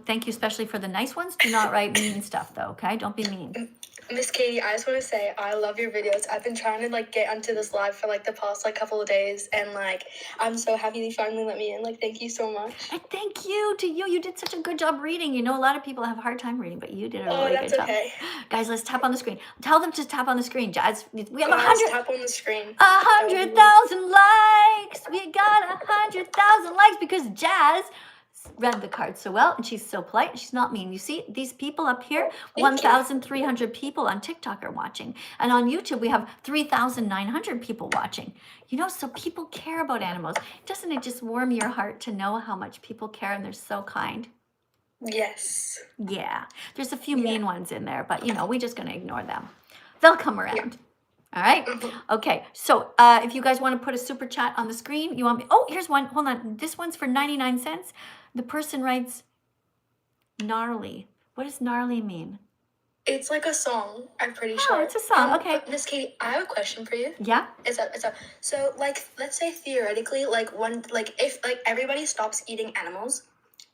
[SPEAKER 1] Thank you especially for the nice ones. Do not write mean stuff, though, okay? Don't be mean.
[SPEAKER 7] Miss Katie, I just want to say I love your videos. I've been trying to like get onto this live for like the past like couple of days, and like I'm so happy you finally let me in. Like, thank you so much.
[SPEAKER 1] And thank you to you. You did such a good job reading. You know, a lot of people have a hard time reading, but you did a really good job.
[SPEAKER 7] Okay.
[SPEAKER 1] Guys, let's tap on the screen. Tell them to tap on the screen, Jazz. We have
[SPEAKER 7] Let's tap on the screen.
[SPEAKER 1] 100,000 likes. We got 100,000 likes because Jazz read the card so well, and she's so polite. She's not mean. You see, these people up here, 1,300 people on TikTok are watching, and on YouTube we have 3,900 people watching. You know, so people care about animals. Doesn't it just warm your heart to know how much people care and they're so kind?
[SPEAKER 7] Yes.
[SPEAKER 1] Yeah, there's a few mean ones in there, but you know, we're just gonna ignore them. They'll come around. Yeah. All right. Okay. So if you guys want to put a super chat on the screen, you want me? Oh, here's one. Hold on. This one's for 99 cents. The person writes gnarly. What does gnarly mean?
[SPEAKER 7] It's like a song, I'm pretty sure.
[SPEAKER 1] Oh, it's a song. Okay.
[SPEAKER 7] Miss Katie, I have a question for you.
[SPEAKER 1] Yeah.
[SPEAKER 7] So like, let's say theoretically, if everybody stops eating animals,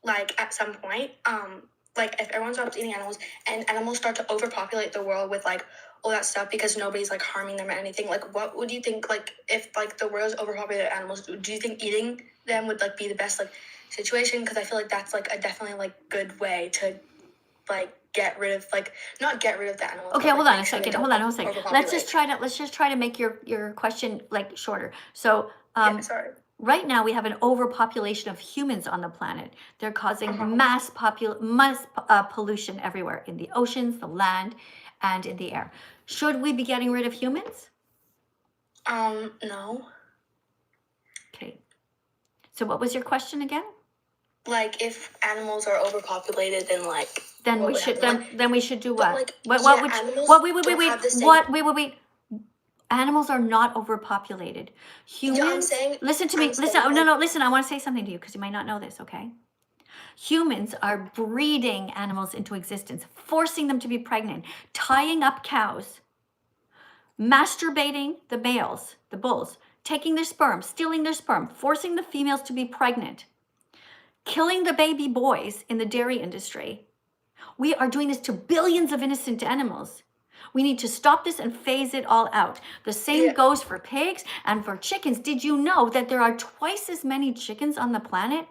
[SPEAKER 7] like at some point, like if everyone stops eating animals and animals start to overpopulate the world with like all that stuff because nobody's like harming them or anything, like what would you think, like if like the world's overpopulated animals, do you think eating them would like be the best like situation? Because I feel like that's like a definitely like good way to like get rid of like not get rid of the animals.
[SPEAKER 1] Okay, hold on a second. Let's just try to make your question like shorter. So
[SPEAKER 7] sorry.
[SPEAKER 1] Right now, we have an overpopulation of humans on the planet. They're causing mass pollution everywhere, in the oceans, the land, and in the air. Should we be getting rid of humans?
[SPEAKER 7] No.
[SPEAKER 1] So what was your question again?
[SPEAKER 7] Like, if animals are overpopulated, then like
[SPEAKER 1] Then
[SPEAKER 7] what
[SPEAKER 1] we
[SPEAKER 7] would
[SPEAKER 1] should
[SPEAKER 7] happen?
[SPEAKER 1] then we should do
[SPEAKER 7] But,
[SPEAKER 1] what?
[SPEAKER 7] like,
[SPEAKER 1] What
[SPEAKER 7] yeah,
[SPEAKER 1] would
[SPEAKER 7] animals
[SPEAKER 1] what wait
[SPEAKER 7] don't have the same-
[SPEAKER 1] wait. Animals are not overpopulated. Humans.
[SPEAKER 7] Yeah, I'm saying.
[SPEAKER 1] Listen to me.
[SPEAKER 7] I'm
[SPEAKER 1] Listen.
[SPEAKER 7] saying,
[SPEAKER 1] Oh, no,
[SPEAKER 7] like-
[SPEAKER 1] no. Listen. I want to say something to you because you might not know this. Okay. Humans are breeding animals into existence, forcing them to be pregnant, tying up cows, masturbating the males, the bulls, taking their sperm, stealing their sperm, forcing the females to be pregnant, killing the baby boys in the dairy industry. We are doing this to billions of innocent animals. We need to stop this and phase it all out. The same goes for pigs and for chickens. Did you know that there are twice as many chickens on the planet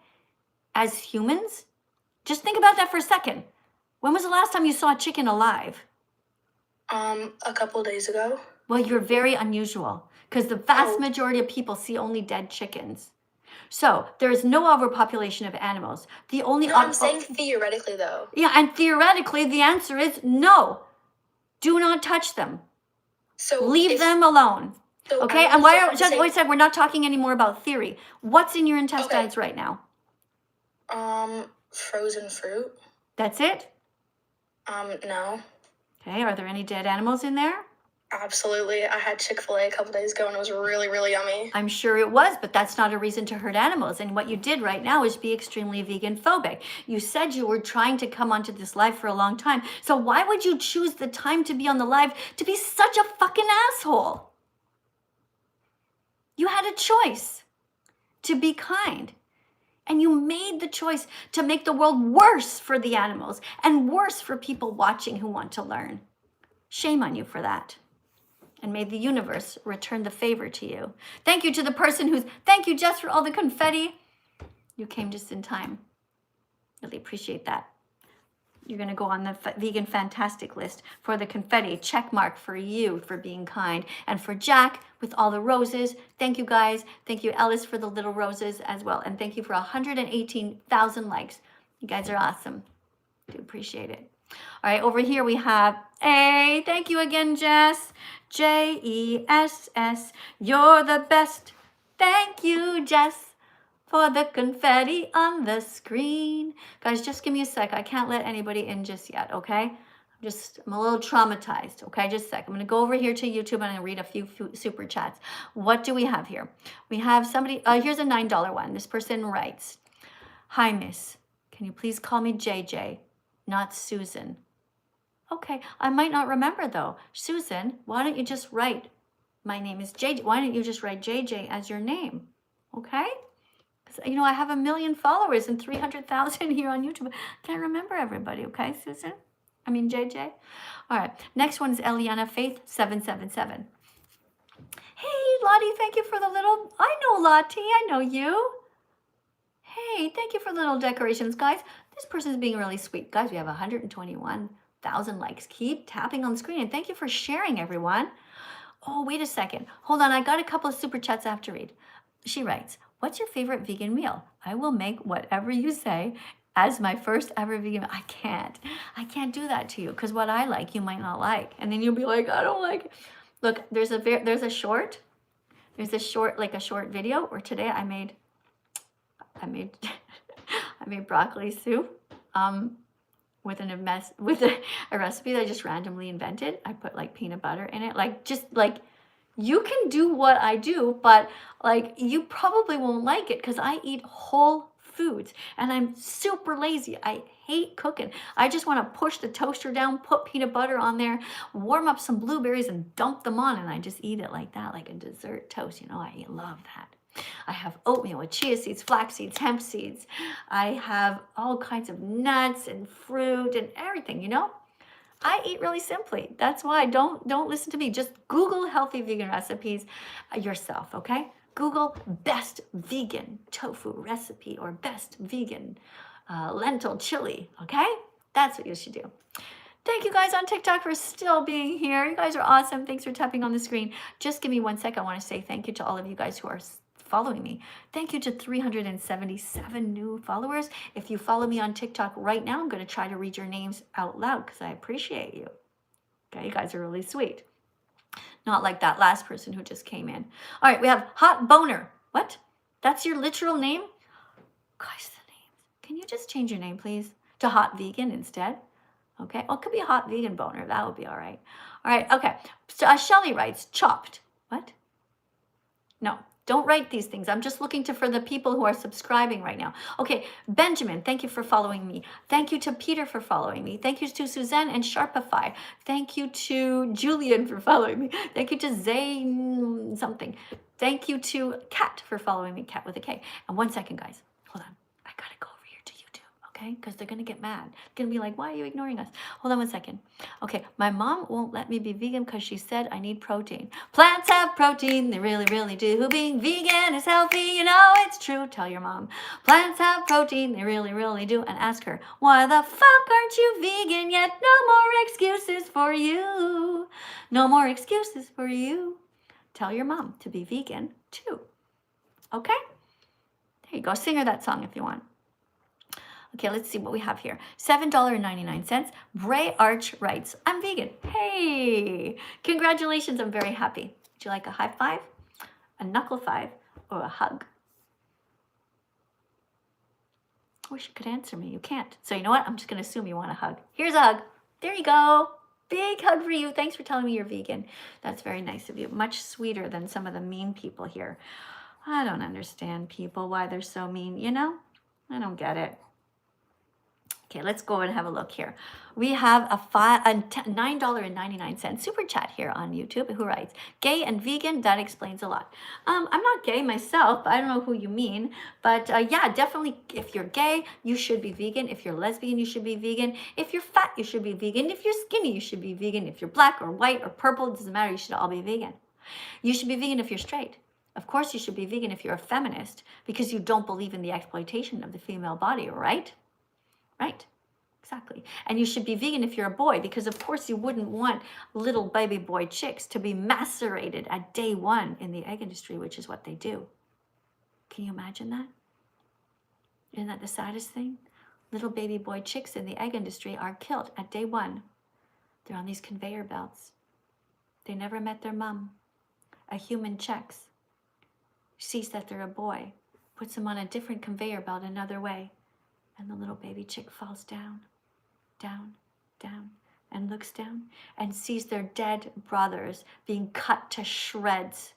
[SPEAKER 1] as humans? Just think about that for a second. When was the last time you saw a chicken alive?
[SPEAKER 7] A couple days ago.
[SPEAKER 1] Well, you're very unusual because the vast majority of people see only dead chickens. So there is no overpopulation of animals. The only
[SPEAKER 7] No, I'm saying theoretically though.
[SPEAKER 1] Yeah, and theoretically the answer is no. Do not touch them.
[SPEAKER 7] So
[SPEAKER 1] Leave them alone.
[SPEAKER 7] So
[SPEAKER 1] Okay? And
[SPEAKER 7] animals
[SPEAKER 1] why
[SPEAKER 7] don't
[SPEAKER 1] are
[SPEAKER 7] have the same-
[SPEAKER 1] wait a second, we're not talking anymore about theory. What's in your intestines right now?
[SPEAKER 7] Frozen fruit.
[SPEAKER 1] That's it?
[SPEAKER 7] No.
[SPEAKER 1] Okay, are there any dead animals in there?
[SPEAKER 7] Absolutely. I had Chick-fil-A a couple days ago and it was really, really yummy.
[SPEAKER 1] I'm sure it was, but that's not a reason to hurt animals. And what you did right now is be extremely vegan phobic. You said you were trying to come onto this live for a long time. So why would you choose the time to be on the live to be such a fucking asshole? You had a choice to be kind. And you made the choice to make the world worse for the animals and worse for people watching who want to learn. Shame on you for that. And may the universe return the favor to you. Thank you to the person thank you, Jess, for all the confetti. You came just in time. Really appreciate that. You're going to go on the Vegan Fantastic list for the confetti. Check mark for you for being kind. And for Jack with all the roses. Thank you, guys. Thank you, Ellis, for the little roses as well. And thank you for 118,000 likes. You guys are awesome. Do appreciate it. All right, over here we have A. Thank you again, Jess. Jess. You're the best. Thank you, Jess, for the confetti on the screen. Guys, just give me a sec. I can't let anybody in just yet, okay? I'm a little traumatized, okay? Just a sec. I'm going to go over here to YouTube and I'm going to read a few super chats. What do we have here? We have somebody, here's a $9 one. This person writes, "Hi, miss. Can you please call me JJ, not Susan?" Okay, I might not remember though. Susan, why don't you just write, "My name is JJ." Why don't you just write JJ as your name, okay? Because, I have 1 million followers and 300,000 here on YouTube. Can't remember everybody, okay, Susan? JJ. All right, next one is Eliana Faith 777. Hey, Lottie, thank you for the little, I know Lottie, I know you. Hey, thank you for the little decorations, guys. This person's being really sweet. Guys, we have 121,000 likes. Keep tapping on the screen, and thank you for sharing, everyone. Oh, wait a second. Hold on, I got a couple of super chats I have to read. She writes, "What's your favorite vegan meal? I will make whatever you say as my first ever vegan meal." I can't do that to you because what I like, you might not like. And then you'll be like, "I don't like it." Look, there's a short video where today I made broccoli soup with a recipe that I just randomly invented. I put peanut butter in it, you can do what I do, but you probably won't like it because I eat whole foods and I'm super lazy. I hate cooking. I just want to push the toaster down, put peanut butter on there, warm up some blueberries and dump them on, and I just eat it like that, like a dessert toast. I love that. I have oatmeal with chia seeds, flax seeds, hemp seeds. I have all kinds of nuts and fruit and everything, I eat really simply. That's why don't listen to me. Just Google healthy vegan recipes yourself, okay? Google best vegan tofu recipe or best vegan lentil chili, okay? That's what you should do. Thank you guys on TikTok for still being here. You guys are awesome. Thanks for tapping on the screen. Just give me 1 sec. I want to say thank you to all of you guys who are following me. Thank you to 377 new followers. If you follow me on TikTok right now, I'm going to try to read your names out loud because I appreciate you. Okay, you guys are really sweet. Not like that last person who just came in. All right, we have Hot Boner. What? That's your literal name? Guys, the names. Can you just change your name, please, to Hot Vegan instead? Okay. Oh, it could be a Hot Vegan Boner. That would be all right. All right. Okay. So Shelly writes, chopped. What? No, don't write these things. I'm just looking for the people who are subscribing right now. Okay, Benjamin, thank you for following me. Thank you to Peter for following me. Thank you to Suzanne and Sharpify. Thank you to Julian for following me. Thank you to Zane something. Thank you to Kat for following me, Kat with a K. And 1 second, guys. Hold on. I gotta go over here to YouTube, okay? Because they're gonna get mad. They're gonna be like, why are you ignoring us? Hold on 1 second. Okay, my mom won't let me be vegan because she said I need protein. Plants have protein, they really, really do. Being vegan is healthy, you know it's true. Tell your mom. Plants have protein, they really, really do. And ask her, why the fuck aren't you vegan yet? No more excuses for you. No more excuses for you. Tell your mom to be vegan too. Okay? There you go. Sing her that song if you want. Okay, let's see what we have here. $7.99. Bray Arch writes, I'm vegan. Hey, congratulations. I'm very happy. Would you like a high five, a knuckle five, or a hug? I wish you could answer me. You can't. So you know what? I'm just going to assume you want a hug. Here's a hug. There you go. Big hug for you. Thanks for telling me you're vegan. That's very nice of you. Much sweeter than some of the mean people here. I don't understand people, why they're so mean, you know? I don't get it. Okay, let's go and have a look here. We have a $9.99 super chat here on YouTube who writes, gay and vegan, that explains a lot. I'm not gay myself, but I don't know who you mean. But yeah, definitely if you're gay, you should be vegan. If you're lesbian, you should be vegan. If you're fat, you should be vegan. If you're skinny, you should be vegan. If you're black or white or purple, it doesn't matter, you should all be vegan. You should be vegan if you're straight. Of course, you should be vegan if you're a feminist because you don't believe in the exploitation of the female body, right? Right, exactly. And you should be vegan if you're a boy because of course you wouldn't want little baby boy chicks to be macerated at day 1 in the egg industry, which is what they do. Can you imagine that? Isn't that the saddest thing? Little baby boy chicks in the egg industry are killed at day 1. They're on these conveyor belts. They never met their mom. A human checks, sees that they're a boy, puts them on a different conveyor belt another way. And the little baby chick falls down, down, down, and looks down and sees their dead brothers being cut to shreds.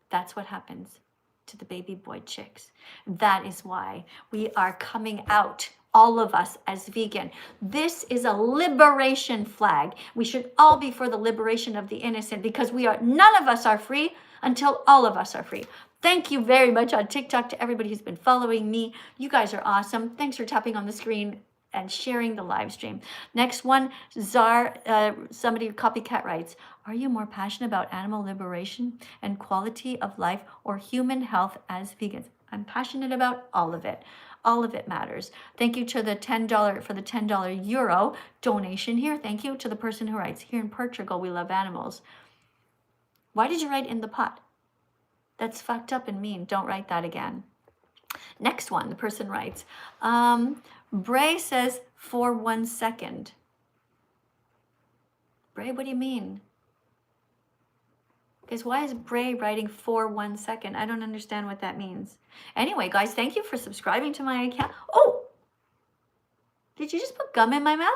[SPEAKER 1] That's what happens to the baby boy chicks. That is why we are coming out, all of us, as vegan. This is a liberation flag. We should all be for the liberation of the innocent because none of us are free until all of us are free. Thank you very much on TikTok to everybody who's been following me. You guys are awesome. Thanks for tapping on the screen and sharing the live stream. Next one, somebody, Copycat writes, are you more passionate about animal liberation and quality of life or human health as vegans? I'm passionate about all of it. All of it matters. Thank you to the $10 for the $10 euro donation here. Thank you to the person who writes, here in Portugal, we love animals. Why did you write in the pot? That's fucked up and mean. Don't write that again. Next one, the person writes, Bray says for 1 second. Bray, what do you mean? Guys, why is Bray writing for 1 second? I don't understand what that means. Anyway, guys, thank you for subscribing to my account. Oh, did you just put gum in my mouth?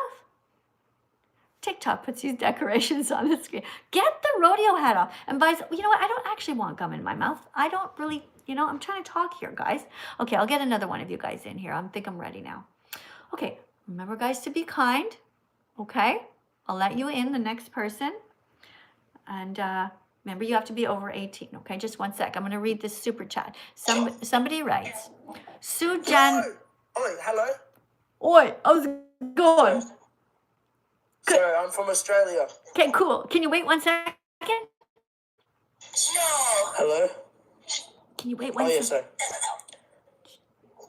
[SPEAKER 1] TikTok puts these decorations on the screen. Get the rodeo hat off. And guys, you know what? I don't actually want gum in my mouth. I don't really, I'm trying to talk here, guys. Okay, I'll get another one of you guys in here. I think I'm ready now. Okay, remember, guys, to be kind. Okay, I'll let you in, the next person. And remember, you have to be over 18. Okay, just 1 sec. I'm going to read this super chat. Somebody writes, Sujan.
[SPEAKER 8] Oi, hello.
[SPEAKER 1] Oi, how's it going? Good.
[SPEAKER 8] Sorry, I'm from Australia.
[SPEAKER 1] Okay, cool. Can you wait 1 second?
[SPEAKER 8] Hello?
[SPEAKER 1] Can you wait 1
[SPEAKER 8] Oh,
[SPEAKER 1] second?
[SPEAKER 8] yes, sir.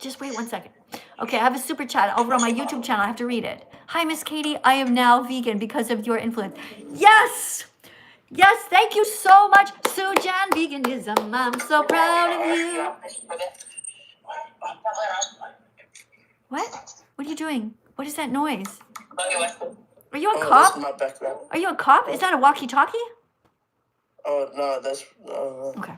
[SPEAKER 1] Just wait 1 second. Okay, I have a super chat over on my YouTube channel. I have to read it. Hi, Miss Katie. I am now vegan because of your influence. Yes! Yes, thank you so much, Sujan Veganism. I'm so proud of you. What? What are you doing? What is that noise? Are you a cop?
[SPEAKER 8] That's my background.
[SPEAKER 1] Are you a cop? Is that a walkie-talkie?
[SPEAKER 8] Oh, no, that's...
[SPEAKER 1] Okay.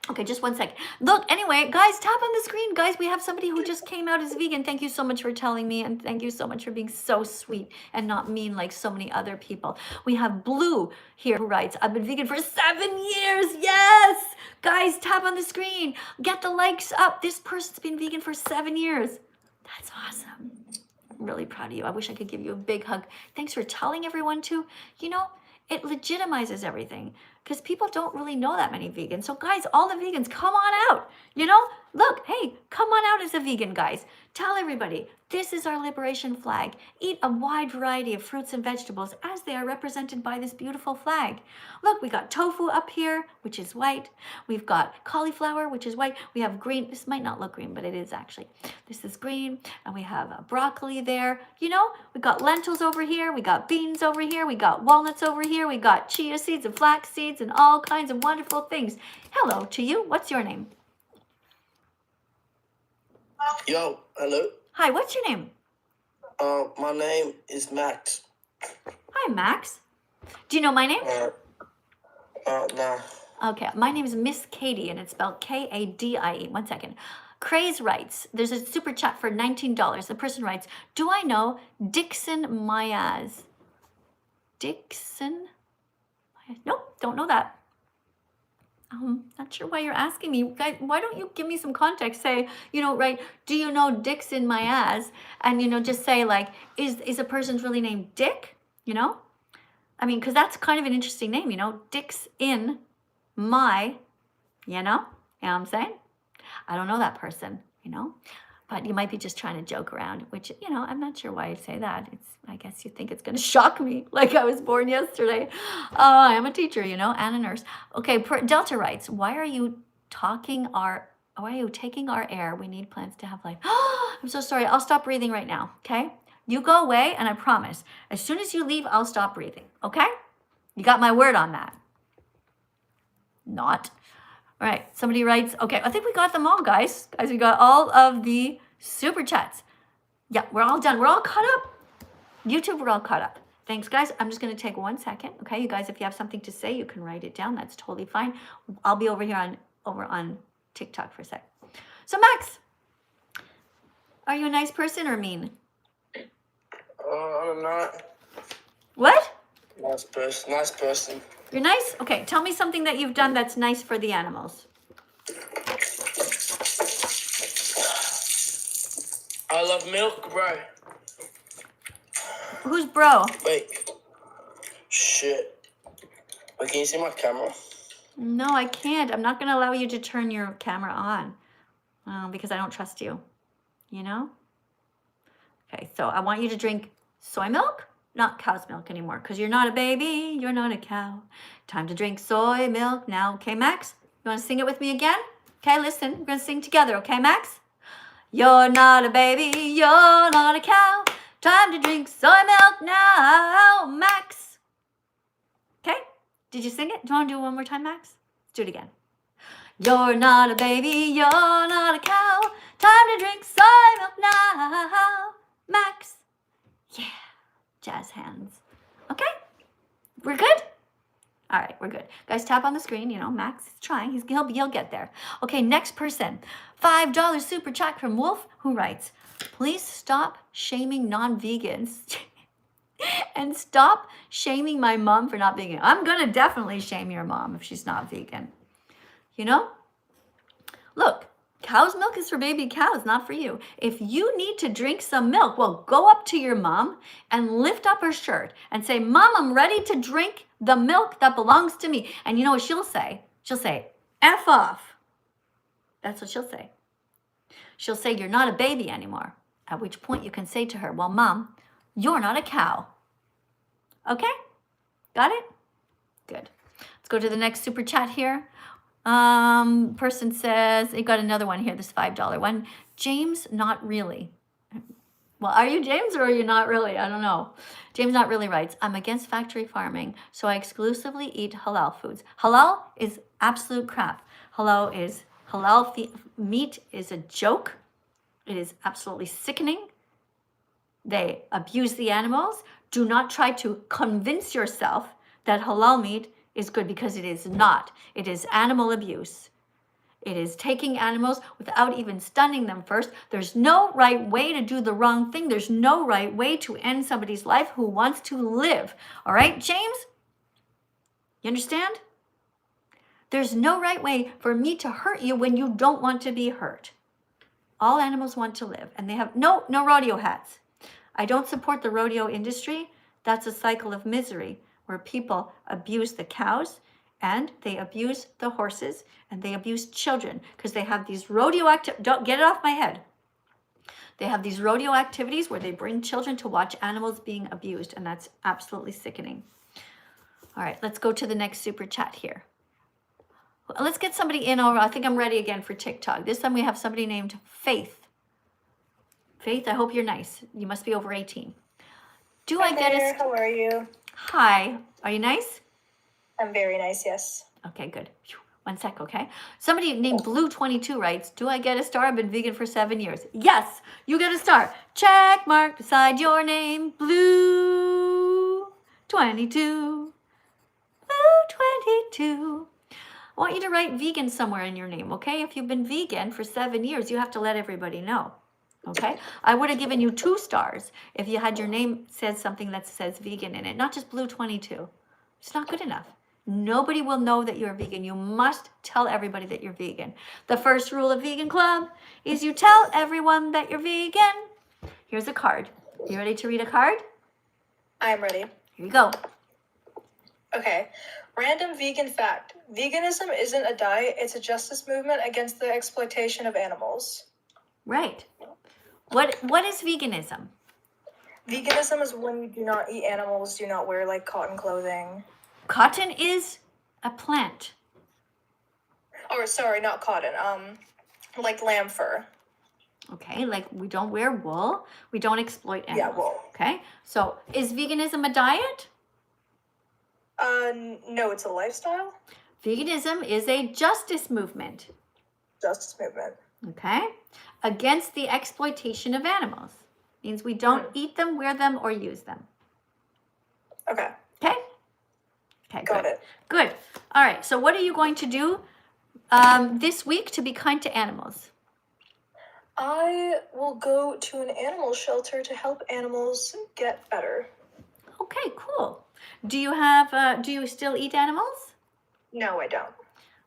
[SPEAKER 1] Okay, just one sec. Look, anyway, guys, tap on the screen. Guys, we have somebody who just came out as vegan. Thank you so much for telling me, and thank you so much for being so sweet and not mean like so many other people. We have Blue here who writes, I've been vegan for 7 years. Yes! Guys, tap on the screen. Get the likes up. This person's been vegan for 7 years. That's awesome. I'm really proud of you. I wish I could give you a big hug. Thanks for telling everyone too. You know, it legitimizes everything because people don't really know that many vegans. So guys, all the vegans, come on out. You know, look, hey, come on out as a vegan, guys. Tell everybody, this is our liberation flag. Eat a wide variety of fruits and vegetables as they are represented by this beautiful flag. Look, we got tofu up here, which is white. We've got cauliflower, which is white. We have green. This might not look green, but it is actually. This is green. And we have broccoli there. You know, we got lentils over here. We got beans over here. We got walnuts over here. We got chia seeds and flax seeds and all kinds of wonderful things. Hello to you. What's your name?
[SPEAKER 8] Yo, hello.
[SPEAKER 1] Hi, what's your name?
[SPEAKER 8] My name is Max.
[SPEAKER 1] Hi, Max. Do you know my name?
[SPEAKER 8] Nah.
[SPEAKER 1] Okay, my name is Miss Katie, and it's spelled Kadie. 1 second. Craze writes, there's a super chat for $19. The person writes, do I know Dixon Mayaz? Dixon? Nope, don't know that. Not sure why you're asking me. Guys, why don't you give me some context? Say, you know, right, do you know Dix in my ass? And, you know, just say like, is a person's really named Dick? You know? I mean, because that's kind of an interesting name, you know? Dix in my, you know? You know what I'm saying? I don't know that person, you know? But you might be just trying to joke around, which, you know, I'm not sure why I'd say that. I guess you think it's going to shock me, like I was born yesterday. I am a teacher, you know, and a nurse. Okay, Delta writes, why are you taking our air? We need plants to have life. I'm so sorry. I'll stop breathing right now, okay? You go away, and I promise, as soon as you leave, I'll stop breathing, okay? You got my word on that. Not. All right, somebody writes, okay, I think we got them all, guys. Guys, we got all of the super chats. Yeah, we're all done. We're all caught up. YouTube, we're all caught up. Thanks, guys. I'm just going to take 1 second. Okay, you guys, if you have something to say, you can write it down. That's totally fine. I'll be over here on TikTok for a sec. So, Max, are you a nice person or mean?
[SPEAKER 8] I'm not.
[SPEAKER 1] What?
[SPEAKER 8] Nice person.
[SPEAKER 1] You're nice? Okay, tell me something that you've done that's nice for the animals.
[SPEAKER 8] I love milk, bro.
[SPEAKER 1] Who's bro?
[SPEAKER 8] Wait. Shit. Wait, can you see my camera?
[SPEAKER 1] No, I can't. I'm not going to allow you to turn your camera on because I don't trust you. You know? Okay, so I want you to drink soy milk, not cow's milk anymore, because you're not a baby, you're not a cow. Time to drink soy milk now. Okay, Max? You want to sing it with me again? Okay, listen. We're going to sing together. Okay, Max? You're not a baby, you're not a cow. Time to drink soy milk now, Max. Okay? Did you sing it? Do you want to do it one more time, Max? Let's do it again. You're not a baby, you're not a cow. Time to drink soy milk now, Max. Yeah. Jazz hands. Okay? We're good? All right, we're good. Guys, tap on the screen. You know, Max is trying. He'll get there. Okay, next person. $5 super chat from Wolf, who writes, please stop shaming non-vegans and stop shaming my mom for not being vegan. I'm going to definitely shame your mom if she's not vegan. You know? Look, cow's milk is for baby cows, not for you. If you need to drink some milk, well, go up to your mom and lift up her shirt and say, Mom, I'm ready to drink the milk that belongs to me. And you know what she'll say? She'll say, F off. That's what she'll say. She'll say, you're not a baby anymore. At which point you can say to her, well, Mom, you're not a cow. Okay? Got it? Good. Let's go to the next super chat here. Person says, you got another one here, this $5 one. James, not really. Well, are you James or are you not really? I don't know. James not really writes, I'm against factory farming, so I exclusively eat halal foods. Halal is absolute crap. Halal meat is a joke. It is absolutely sickening. They abuse the animals. Do not try to convince yourself that halal meat is good because it is not. It is animal abuse. It is taking animals without even stunning them first. There's no right way to do the wrong thing. There's no right way to end somebody's life who wants to live. All right, James? You understand? There's no right way for me to hurt you when you don't want to be hurt. All animals want to live, and they have no rodeo hats. I don't support the rodeo industry. That's a cycle of misery where people abuse the cows and they abuse the horses and they abuse children because they have these don't get it off my head. They have these rodeo activities where they bring children to watch animals being abused, and that's absolutely sickening. All right, let's go to the next super chat here. Let's get somebody in. I think I'm ready again for TikTok. This time we have somebody named Faith. Faith, I hope you're nice. You must be over 18.
[SPEAKER 9] How are you?
[SPEAKER 1] Hi. Are you nice?
[SPEAKER 9] I'm very nice, yes.
[SPEAKER 1] Okay, good. 1 sec, okay? Somebody named Blue22 writes, do I get a star? I've been vegan for 7 years. Yes, you get a star. Check mark beside your name. Blue22. Blue22. I want you to write vegan somewhere in your name, okay? If you've been vegan for 7 years, you have to let everybody know, okay? I would have given you 2 stars if you had your name said something that says vegan in it, not just Blue22. It's not good enough. Nobody will know that you're vegan. You must tell everybody that you're vegan. The first rule of Vegan Club is you tell everyone that you're vegan. Here's a card. You ready to read a card?
[SPEAKER 9] I'm ready.
[SPEAKER 1] Here you go.
[SPEAKER 9] Okay. Random vegan fact. Veganism isn't a diet, it's a justice movement against the exploitation of animals.
[SPEAKER 1] Right. What is veganism?
[SPEAKER 9] Veganism is when you do not eat animals, do not wear like cotton clothing.
[SPEAKER 1] Cotton is a plant.
[SPEAKER 9] Or sorry, not cotton. Like lamb fur.
[SPEAKER 1] Okay, like we don't wear wool. We don't exploit animals.
[SPEAKER 9] Yeah, wool.
[SPEAKER 1] Okay, so is veganism a diet?
[SPEAKER 9] No, it's a lifestyle.
[SPEAKER 1] Veganism is a justice movement.
[SPEAKER 9] Justice movement.
[SPEAKER 1] Okay, against the exploitation of animals. Means we don't eat them, wear them, or use them.
[SPEAKER 9] Okay.
[SPEAKER 1] Okay? Okay,
[SPEAKER 9] Got
[SPEAKER 1] good.
[SPEAKER 9] it.
[SPEAKER 1] Good. All right, so what are you going to do this week to be kind to animals?
[SPEAKER 9] I will go to an animal shelter to help animals get better.
[SPEAKER 1] Okay, cool. Do you still eat animals?
[SPEAKER 9] No, I don't.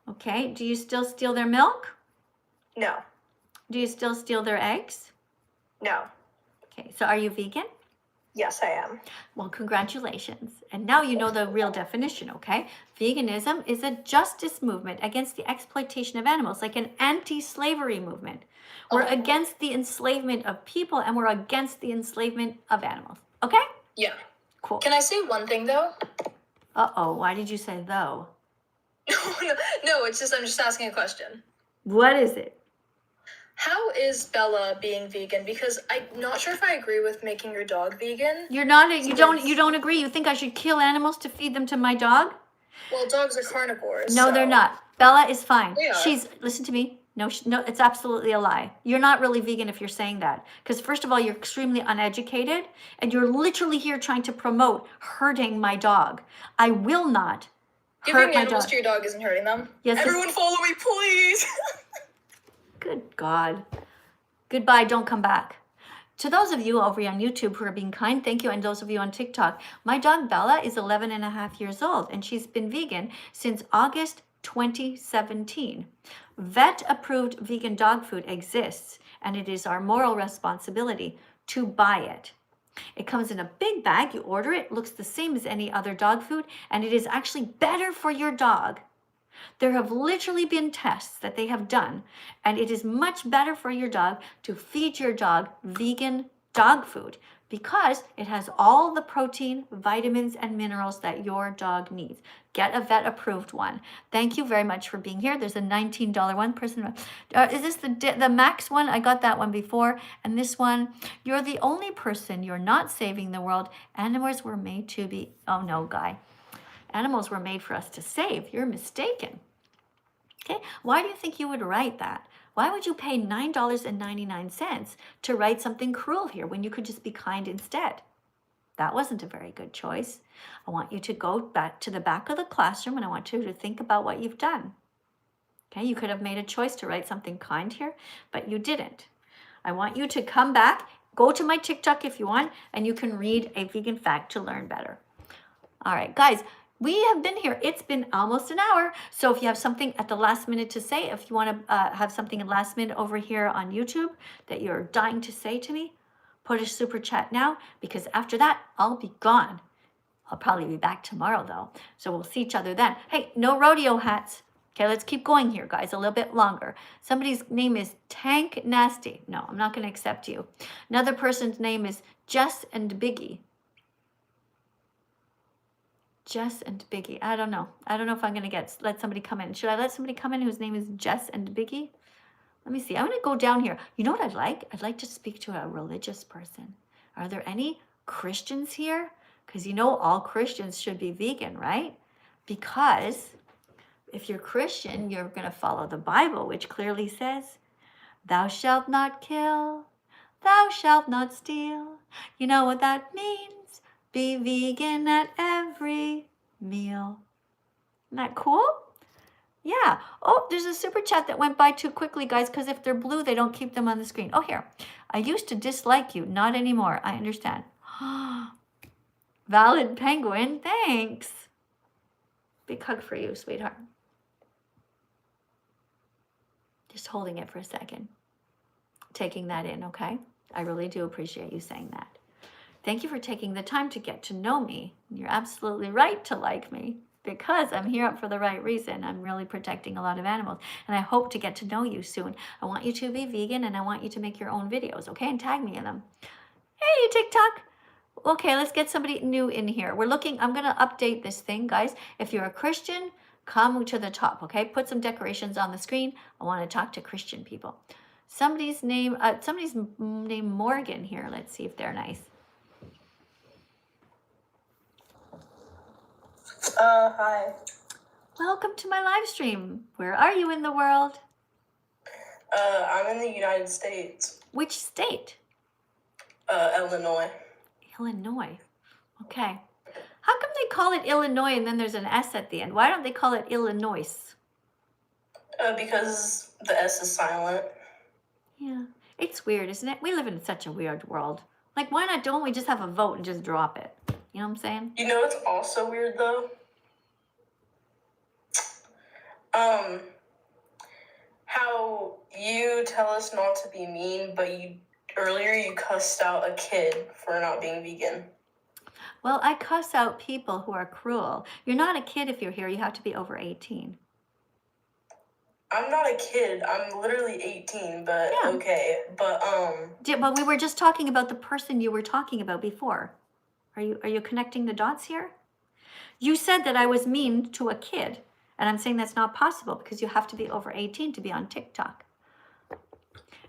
[SPEAKER 1] Okay, do you still steal their milk?
[SPEAKER 9] No.
[SPEAKER 1] Do you still steal their eggs?
[SPEAKER 9] No.
[SPEAKER 1] Okay, so are you vegan?
[SPEAKER 9] Yes, I am.
[SPEAKER 1] Well, congratulations. And now you know the real definition, okay? Veganism is a justice movement against the exploitation of animals, like an anti-slavery movement. We're against the enslavement of people and we're against the enslavement of animals. Okay?
[SPEAKER 7] Yeah.
[SPEAKER 1] Cool.
[SPEAKER 7] Can I say one thing though?
[SPEAKER 1] Uh-oh, why did you say though?
[SPEAKER 7] No, I'm just asking a question.
[SPEAKER 1] What is it?
[SPEAKER 7] How is Bella being vegan? Because I'm not sure if I agree with making your dog vegan.
[SPEAKER 1] You don't agree? You think I should kill animals to feed them to my dog?
[SPEAKER 7] Well, dogs are carnivores.
[SPEAKER 1] No,
[SPEAKER 7] so.
[SPEAKER 1] they're not. Bella is fine.
[SPEAKER 7] They are.
[SPEAKER 1] Listen to me. No, it's absolutely a lie. You're not really vegan if you're saying that. Because first of all, you're extremely uneducated and you're literally here trying to promote hurting my dog. I will not hurt
[SPEAKER 7] Giving
[SPEAKER 1] my
[SPEAKER 7] animals
[SPEAKER 1] dog.
[SPEAKER 7] to your dog isn't hurting them.
[SPEAKER 1] Yes,
[SPEAKER 7] Everyone follow me, please.
[SPEAKER 1] Good God. Goodbye, don't come back. To those of you over on YouTube who are being kind, thank you. And those of you on TikTok, my dog Bella is 11 and a half years old and she's been vegan since August 2017. Vet-approved vegan dog food exists and it is our moral responsibility to buy it. It comes in a big bag, you order it, looks the same as any other dog food, and it is actually better for your dog. There have literally been tests that they have done, and it is much better for your dog to feed your dog vegan dog food because it has all the protein, vitamins, and minerals that your dog needs. Get a vet-approved one. Thank you very much for being here. There's a $19 one person. Is this the max one? I got that one before. And this one, you're the only person. You're not saving the world. Animals were made to be... Oh, no, guy. Animals were made for us to save. You're mistaken. Okay? Why do you think you would write that? Why would you pay $9.99 to write something cruel here when you could just be kind instead? That wasn't a very good choice. I want you to go back to the back of the classroom and I want you to think about what you've done. Okay, you could have made a choice to write something kind here, but you didn't. I want you to come back, go to my TikTok if you want, and you can read a vegan fact to learn better. All right, guys, we have been here. It's been almost an hour. So if you have something at the last minute to say, if you want to have something at last minute over here on YouTube that you're dying to say to me, put a super chat now, because after that, I'll be gone. I'll probably be back tomorrow though. So we'll see each other then. Hey, no rodeo hats. Okay, let's keep going here, guys, a little bit longer. Somebody's name is Tank Nasty. No, I'm not going to accept you. Another person's name is Jess and Biggie. Jess and Biggie. I don't know. I don't know if I'm going to let somebody come in. Should I let somebody come in whose name is Jess and Biggie? Let me see. I'm going to go down here. You know what I'd like? I'd like to speak to a religious person. Are there any Christians here? Because you know all Christians should be vegan, right? Because if you're Christian, you're going to follow the Bible, which clearly says, thou shalt not kill, thou shalt not steal. You know what that means? Be vegan at every meal. Isn't that cool? Yeah. Oh, there's a super chat that went by too quickly, guys, because if they're blue, they don't keep them on the screen. Oh, here. I used to dislike you. Not anymore. I understand. Valid Penguin. Thanks. Big hug for you, sweetheart. Just holding it for a second. Taking that in, okay? I really do appreciate you saying that. Thank you for taking the time to get to know me. You're absolutely right to like me because I'm here for the right reason. I'm really protecting a lot of animals and I hope to get to know you soon. I want you to be vegan and I want you to make your own videos, okay? And tag me in them. Hey, TikTok. Okay, let's get somebody new in here. I'm going to update this thing, guys. If you're a Christian, come to the top, okay? Put some decorations on the screen. I want to talk to Christian people. Somebody's name Morgan here. Let's see if they're nice.
[SPEAKER 10] Hi.
[SPEAKER 1] Welcome to my live stream. Where are you in the world?
[SPEAKER 10] I'm in the United States.
[SPEAKER 1] Which state?
[SPEAKER 10] Illinois.
[SPEAKER 1] Illinois. Okay. How come they call it Illinois and then there's an S at the end? Why don't they call it Illinois?
[SPEAKER 10] Because the S is silent.
[SPEAKER 1] Yeah. It's weird, isn't it? We live in such a weird world. Like, why not? Don't we just have a vote and just drop it? You know what I'm saying?
[SPEAKER 10] You know what's also weird, though? How you tell us not to be mean, but earlier you cussed out a kid for not being vegan.
[SPEAKER 1] Well, I cuss out people who are cruel. You're not a kid if you're here. You have to be over 18.
[SPEAKER 10] I'm not a kid. I'm literally 18, but yeah. Okay. But
[SPEAKER 1] But we were just talking about the person you were talking about before. Are you connecting the dots here? You said that I was mean to a kid, and I'm saying that's not possible because you have to be over 18 to be on TikTok.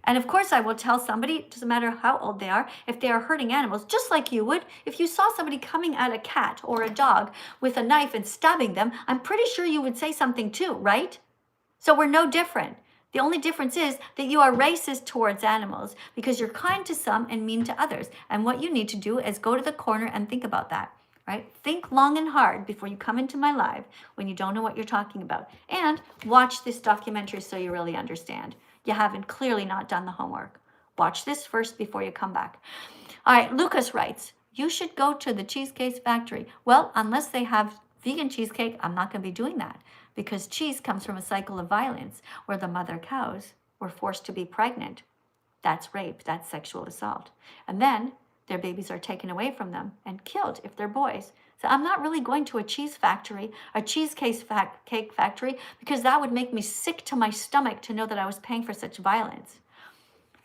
[SPEAKER 1] And of course I will tell somebody, it doesn't matter how old they are, if they are hurting animals, just like you would. If you saw somebody coming at a cat or a dog with a knife and stabbing them, I'm pretty sure you would say something too, right? So we're no different. The only difference is that you are racist towards animals because you're kind to some and mean to others. And what you need to do is go to the corner and think about that, right? Think long and hard before you come into my live when you don't know what you're talking about. And watch this documentary so you really understand. You haven't clearly not done the homework. Watch this first before you come back. All right, Lucas writes, you should go to the Cheesecake Factory. Well, unless they have vegan cheesecake, I'm not going to be doing that because cheese comes from a cycle of violence where the mother cows were forced to be pregnant. That's rape, that's sexual assault. And then their babies are taken away from them and killed if they're boys. So I'm not really going to a cheese factory, a cheesecake factory, because that would make me sick to my stomach to know that I was paying for such violence.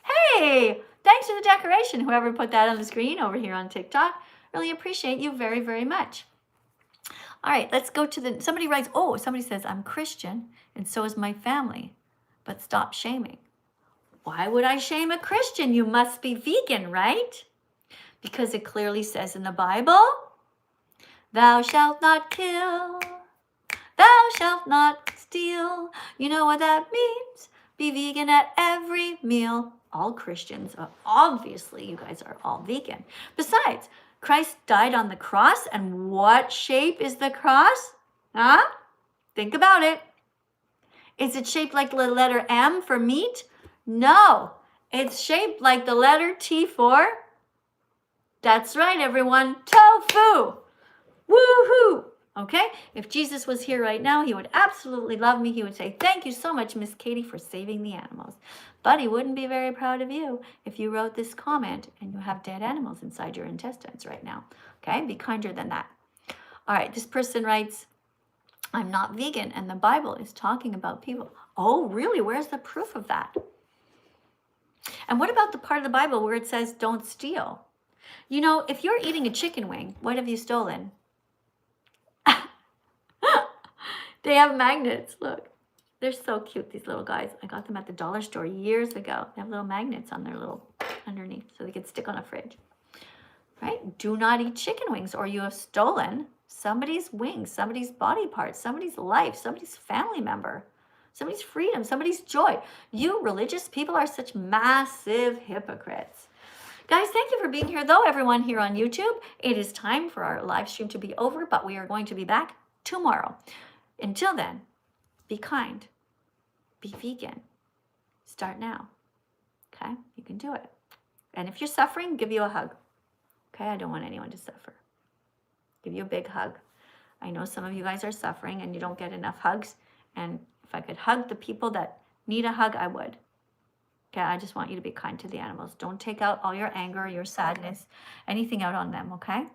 [SPEAKER 1] Hey, thanks for the decoration, whoever put that on the screen over here on TikTok. Really appreciate you very, very much. All right, let's go to somebody writes, somebody says, I'm Christian and so is my family, but stop shaming. Why would I shame a Christian? You must be vegan, right? Because it clearly says in the Bible, thou shalt not kill, thou shalt not steal. You know what that means? Be vegan at every meal. All Christians, obviously you guys are all vegan. Besides, Christ died on the cross, and what shape is the cross? Huh? Think about it. Is it shaped like the letter M for meat? No, it's shaped like the letter T for, that's right, everyone, tofu. Woohoo! Okay, if Jesus was here right now, he would absolutely love me. He would say, thank you so much, Miss Katie, for saving the animals. But he wouldn't be very proud of you if you wrote this comment and you have dead animals inside your intestines right now. Okay, be kinder than that. All right, this person writes, I'm not vegan, and the Bible is talking about people. Oh, really? Where's the proof of that? And what about the part of the Bible where it says don't steal? You know, if you're eating a chicken wing, what have you stolen? They have magnets. Look, they're so cute, these little guys. I got them at the dollar store years ago. They have little magnets on their little underneath so they could stick on a fridge. Right? Do not eat chicken wings, or you have stolen somebody's wings, somebody's body parts, somebody's life, somebody's family member, somebody's freedom, somebody's joy. You religious people are such massive hypocrites. Guys, thank you for being here, though, everyone here on YouTube. It is time for our live stream to be over, but we are going to be back tomorrow. Until then, be kind, be vegan. Start now, okay? You can do it. And if you're suffering, give you a hug, okay? I don't want anyone to suffer. Give you a big hug. I know some of you guys are suffering and you don't get enough hugs. And if I could hug the people that need a hug, I would. Okay, I just want you to be kind to the animals. Don't take out all your anger, your sadness, anything out on them, okay?